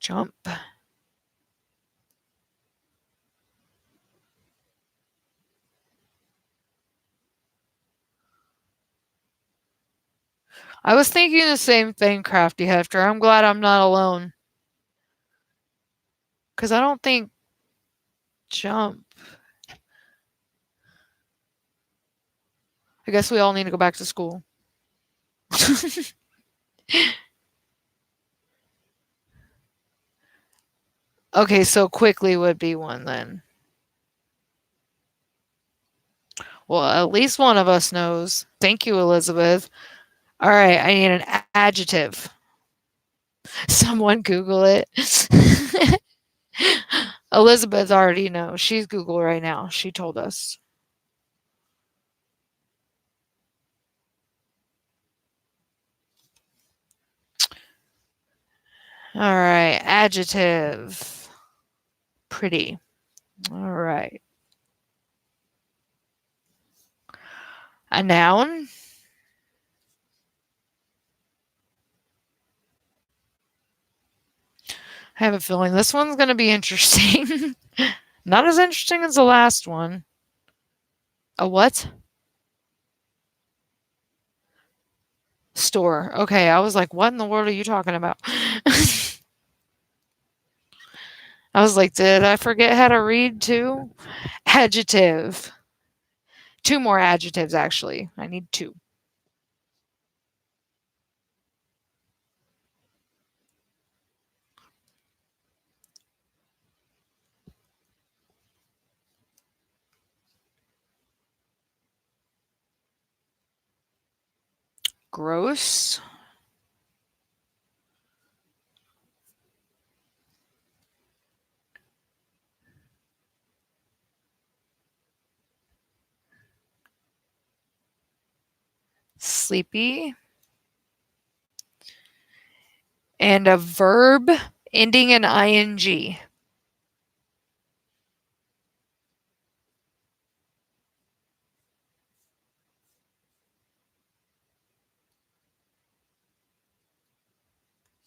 Jump. I was thinking the same thing, Crafty Hefter. I'm glad I'm not alone. Because I don't think jump. I guess we all need to go back to school. Okay, so quickly would be one then. Well, at least one of us knows. Thank you, Elizabeth. All right, I need an adjective. Someone Google it. Elizabeth already knows. She's Google right now. She told us. All right, adjective. Pretty. All right. A noun. I have a feeling this one's going to be interesting. Not as interesting as the last one. A what? Store. Okay, I was like, what in the world are you talking about? I was like, did I forget how to read too? Adjective. 2 more adjectives, actually. I need 2. Gross. Sleepy. And a verb ending in ing.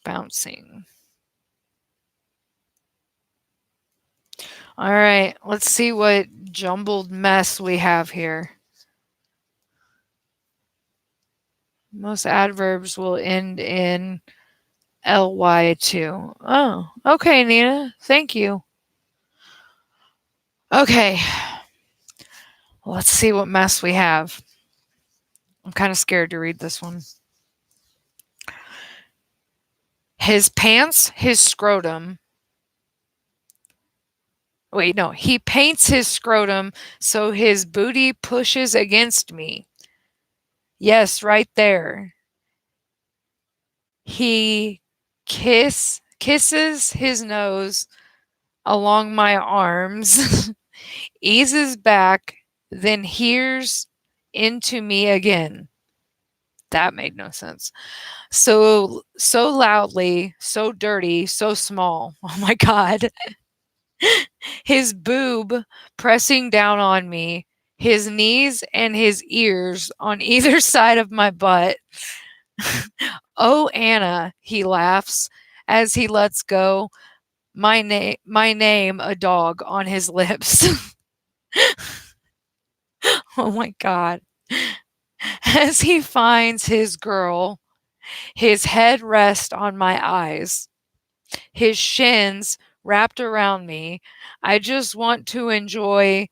Bouncing. All right, let's see what jumbled mess we have here. Most adverbs will end in ly too. Oh, okay, Nina. Thank you. Okay. Let's see what mess we have. I'm kind of scared to read this one. His pants, his scrotum. Wait, no. He paints his scrotum so his booty pushes against me. Yes, right there. He kisses his nose along my arms, eases back, then hears into me again. That made no sense. So loudly, so dirty, so small. Oh my god. His boob pressing down on me, his knees and his ears on either side of my butt. Oh, Anna, he laughs as he lets go. My name, a dog on his lips. Oh my god. As he finds his girl, his head rests on my eyes, his shins wrapped around me. I just want to enjoy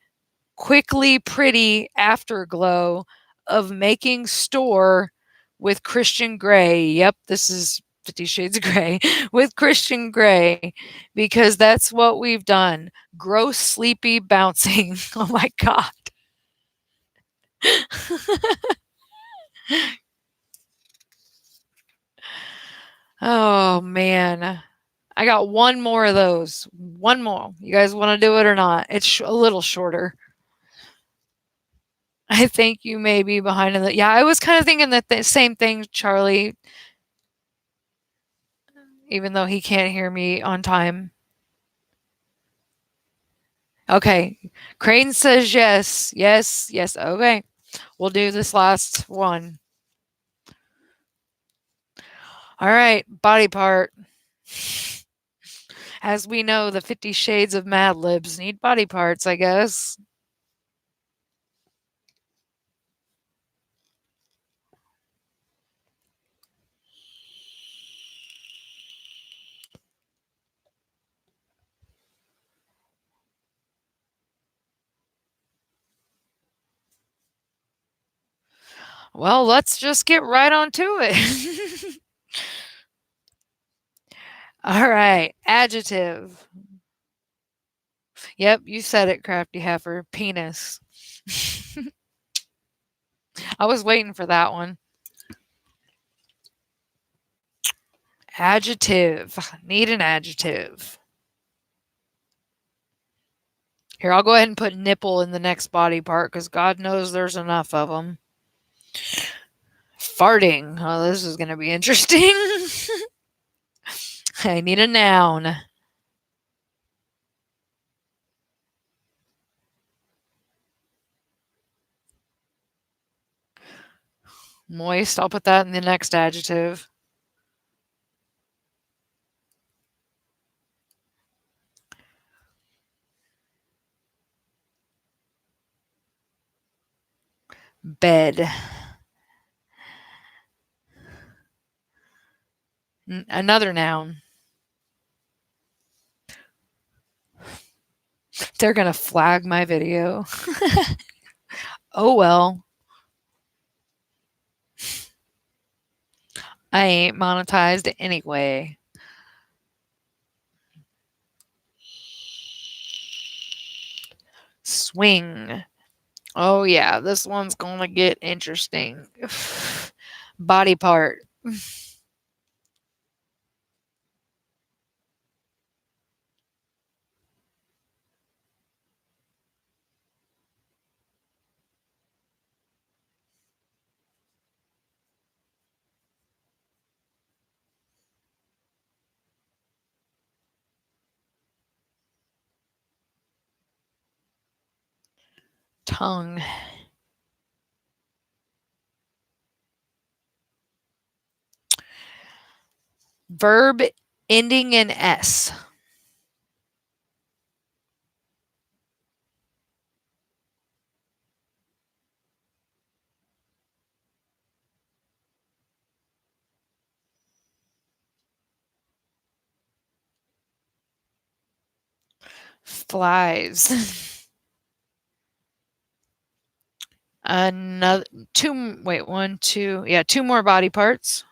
quickly pretty afterglow of making store with Christian Grey. Yep, this is 50 Shades of Grey with Christian Grey because that's what we've done. Gross, sleepy bouncing. Oh my god. Oh man. I got one more of those. One more. You guys want to do it or not? It's a little shorter. I think you may be behind in the. Yeah, I was kind of thinking that the same thing, Charlie, even though he can't hear me on time. Okay. Crane says yes. Yes. Yes. Okay. We'll do this last one. All right. Body part. As we know, the 50 Shades of Mad Libs need body parts, I guess. Well, let's just get right on to it. All right. Adjective. Yep, you said it, crafty heifer. Penis. I was waiting for that one. Adjective. Need an adjective. Here, I'll go ahead and put nipple in the next body part because God knows there's enough of them. Farting. Oh, this is going to be interesting. I need a noun. Moist. I'll put that in the next adjective. Bed. Another noun. They're going to flag my video. Oh well. I ain't monetized anyway. Swing. Oh yeah, this one's gonna get interesting. Body part. Tongue. Verb ending in S. Flies. Another two. Wait, one, two. Yeah, two more body parts.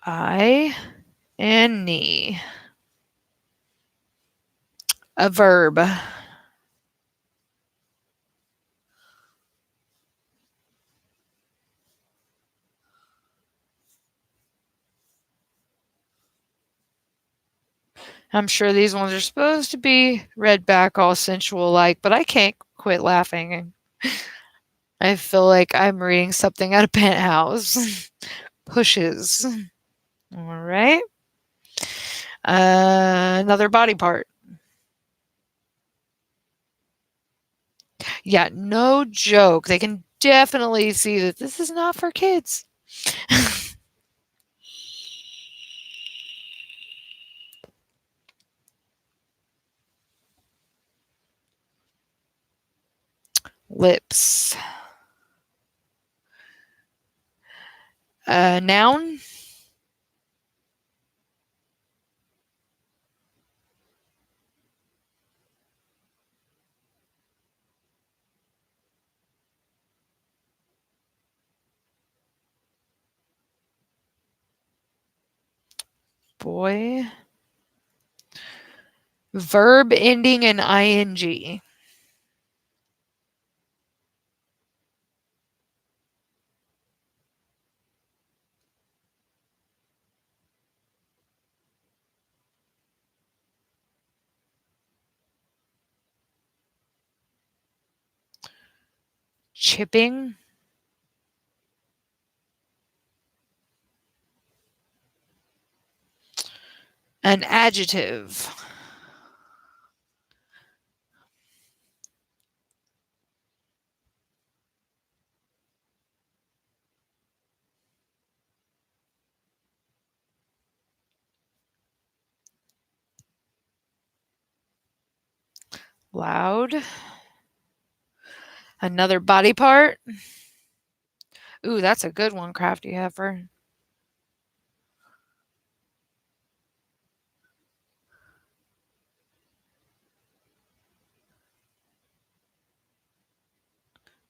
I and knee. A verb. I'm sure these ones are supposed to be read back all sensual like, but I can't quit laughing. I feel like I'm reading something out of Penthouse. Pushes. All right. Another body part. Yeah, no joke. They can definitely see that this is not for kids. Lips. Noun. Boy. Verb ending in ing. Chipping. An adjective. Loud. Another body part. Ooh, that's a good one, Crafty Heifer.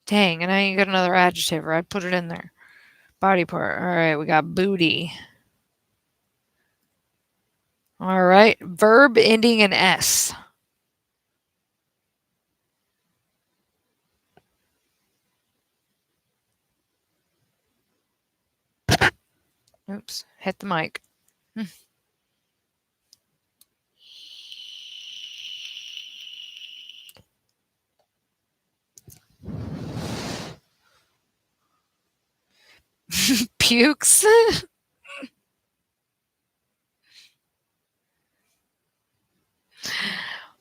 Dang, and I ain't got another adjective, or I'd put it in there. Body part. All right, we got booty. All right, verb ending in S. Oops, hit the mic. Pukes.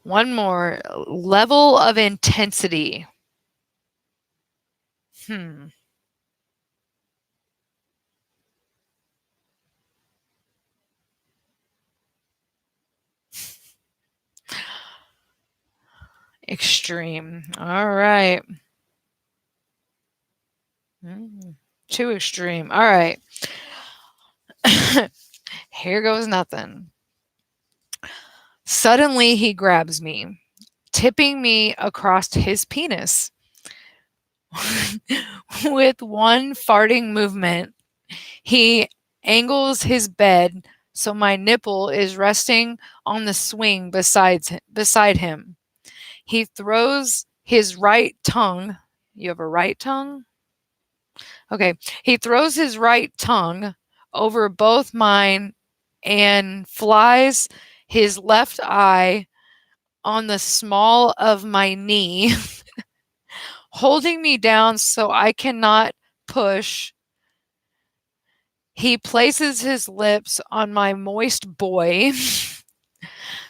One more. Level of intensity. Extreme. All right. Too extreme. All right. Here goes nothing. Suddenly he grabs me, tipping me across his penis. With one farting movement, he angles his bed so my nipple is resting on the swing beside him. He throws his right tongue. You have a right tongue? Okay. He throws his right tongue over both mine and flies his left eye on the small of my knee, holding me down so I cannot push. He places his lips on my moist boy,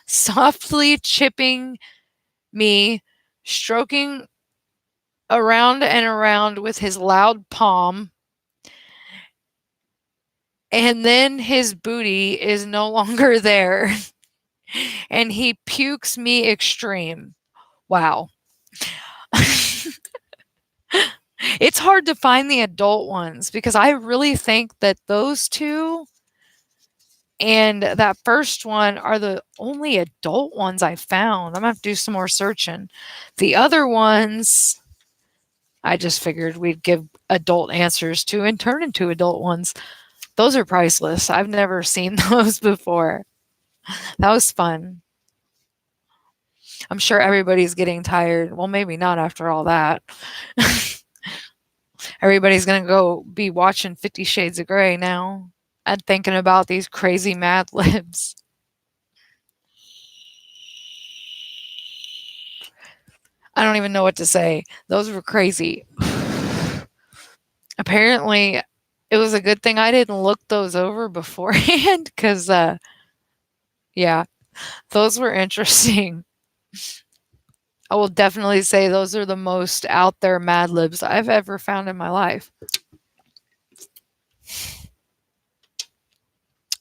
softly chipping me, stroking around and around with his loud palm. And then his booty is no longer there, and he pukes me extreme. Wow. It's hard to find the adult ones because I really think that those two and that first one are the only adult ones I found. I'm gonna have to do some more searching. The other ones, I just figured we'd give adult answers to and turn into adult ones. Those are priceless. I've never seen those before. That was fun. I'm sure everybody's getting tired. Well, maybe not after all that. Everybody's going to go be watching 50 Shades of Grey now and thinking about these crazy Mad Libs. I don't even know what to say. Those were crazy. Apparently, it was a good thing I didn't look those over beforehand because, yeah, those were interesting. I will definitely say those are the most out there Mad Libs I've ever found in my life.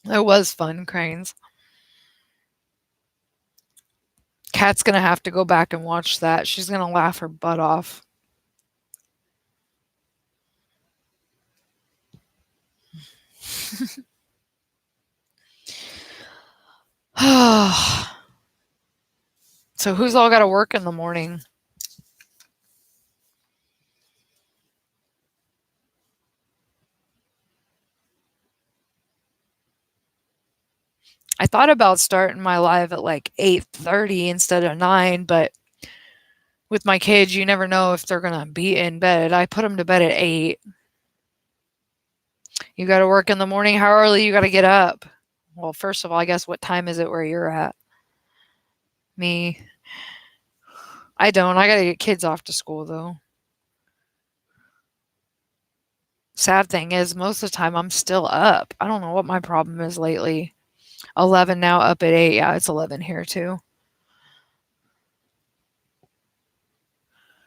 It was fun, Cranes. Kat's gonna have to go back and watch that. She's gonna laugh her butt off. So who's all got to work in the morning? I thought about starting my live at like 8:30 instead of 9, but with my kids, you never know if they're gonna be in bed. I put them to bed at 8. You got to work in the morning. How early you got to get up? Well, first of all, I guess what time is it where you're at? Me, I don't. I got to get kids off to school though. Sad thing is, most of the time I'm still up. I don't know what my problem is lately. 11 now, up at 8. Yeah, it's 11 here too.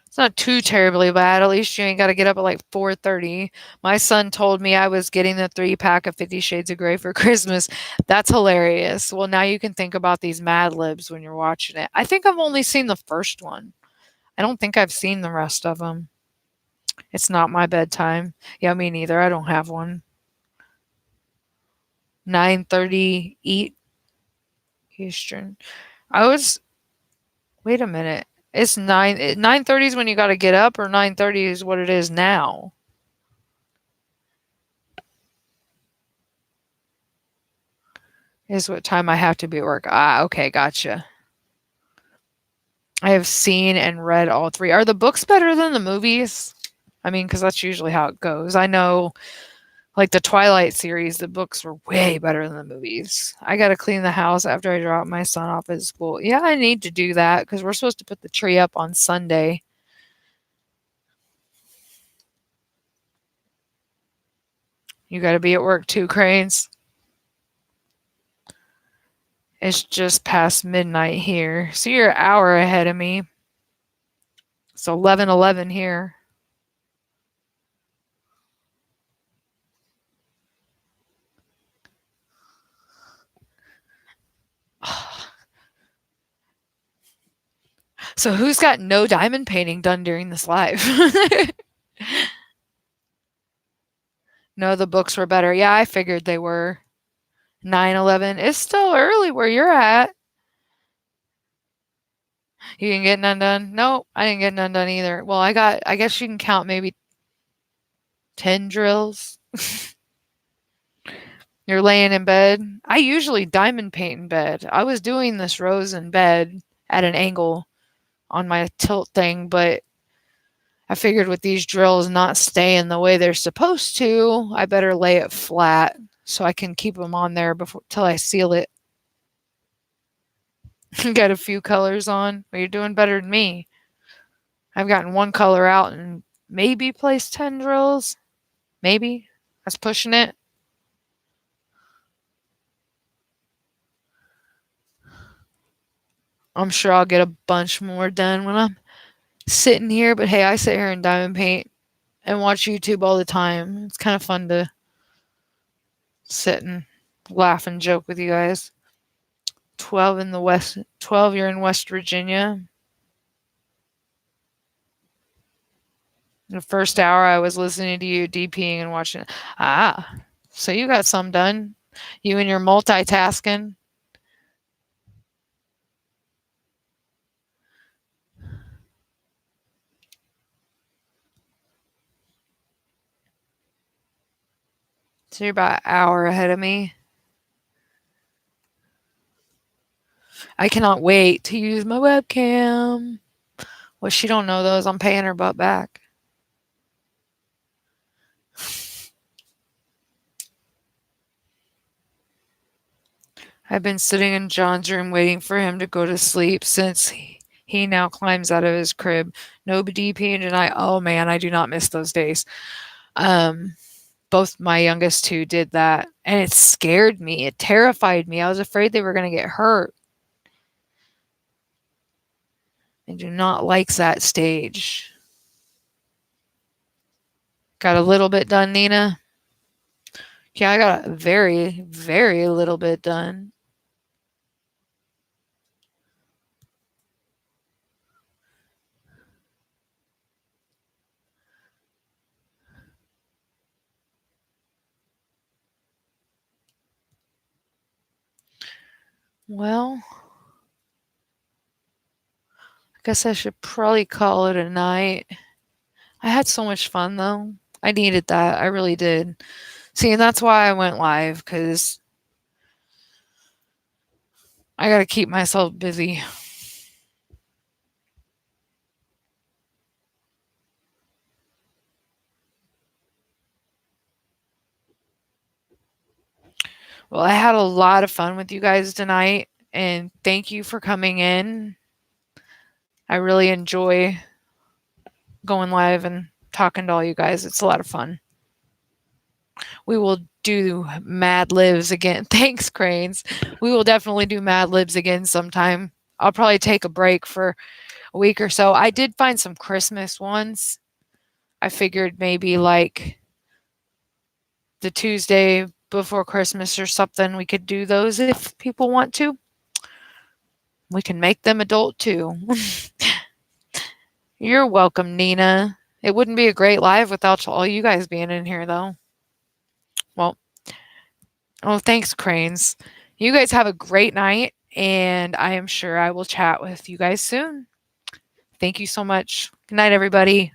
It's not too terribly bad. At least you ain't got to get up at like 4:30. My son told me I was getting the 3-pack of 50 Shades of Grey for Christmas. That's hilarious. Well, now you can think about these Mad Libs when you're watching it. I think I've only seen the first one. I don't think I've seen the rest of them. It's not my bedtime. Yeah, me neither. I don't have one. 9:30 Eastern. I was Wait a minute. It's 9:30 is when you got to get up, or 9:30 is what it is now. Is what time I have to be at work. Ah, okay, gotcha. I have seen and read all three. Are the books better than the movies? I mean, because that's usually how it goes. I know, like the Twilight series, the books were way better than the movies. I got to clean the house after I drop my son off at school. Yeah, I need to do that because we're supposed to put the tree up on Sunday. You got to be at work too, Cranes. It's just past midnight here. So you're an hour ahead of me. It's 11:11 here. So who's got no diamond painting done during this live? No, the books were better. Yeah, I figured they were. 9:11. It's still early where you're at. You didn't get none done? Nope, I didn't get none done either. Well, I guess you can count maybe 10 drills. You're laying in bed. I usually diamond paint in bed. I was doing this rose in bed at an angle on my tilt thing, but I figured with these drills not staying the way they're supposed to, I better lay it flat so I can keep them on there before till I seal it. Got a few colors on. Well, you're doing better than me. I've gotten one color out and maybe placed 10 drills. Maybe. That's pushing it. I'm sure I'll get a bunch more done when I'm sitting here. But hey, I sit here and diamond paint and watch YouTube all the time. It's kind of fun to sit and laugh and joke with you guys. 12 in the West, 12, you're in West Virginia. The first hour I was listening to you DPing and watching. Ah, so you got some done. You and your multitasking. So you're about an hour ahead of me. I cannot wait to use my webcam. What she don't know though is I'm paying her butt back. I've been sitting in John's room waiting for him to go to sleep since he now climbs out of his crib. No DP tonight. Oh man, I do not miss those days. Both my youngest two did that, and it scared me. It terrified me. I was afraid they were going to get hurt. I do not like that stage. Got a little bit done, Nina? Yeah, I got a very, very little bit done. Well, I guess I should probably call it a night. I had so much fun, though. I needed that. I really did. See, and that's why I went live, because I got to keep myself busy. Well, I had a lot of fun with you guys tonight, and thank you for coming in. I really enjoy going live and talking to all you guys. It's a lot of fun. We will do Mad Libs again. Thanks, Cranes. We will definitely do Mad Libs again sometime. I'll probably take a break for a week or so. I did find some Christmas ones. I figured maybe like the Tuesday before Christmas or something, we could do those if people want to. We can make them adult too. You're welcome, Nina. It wouldn't be a great live without all you guys being in here, though. Well, oh, thanks, Cranes. You guys have a great night, and I am sure I will chat with you guys soon. Thank you so much. Good night, everybody.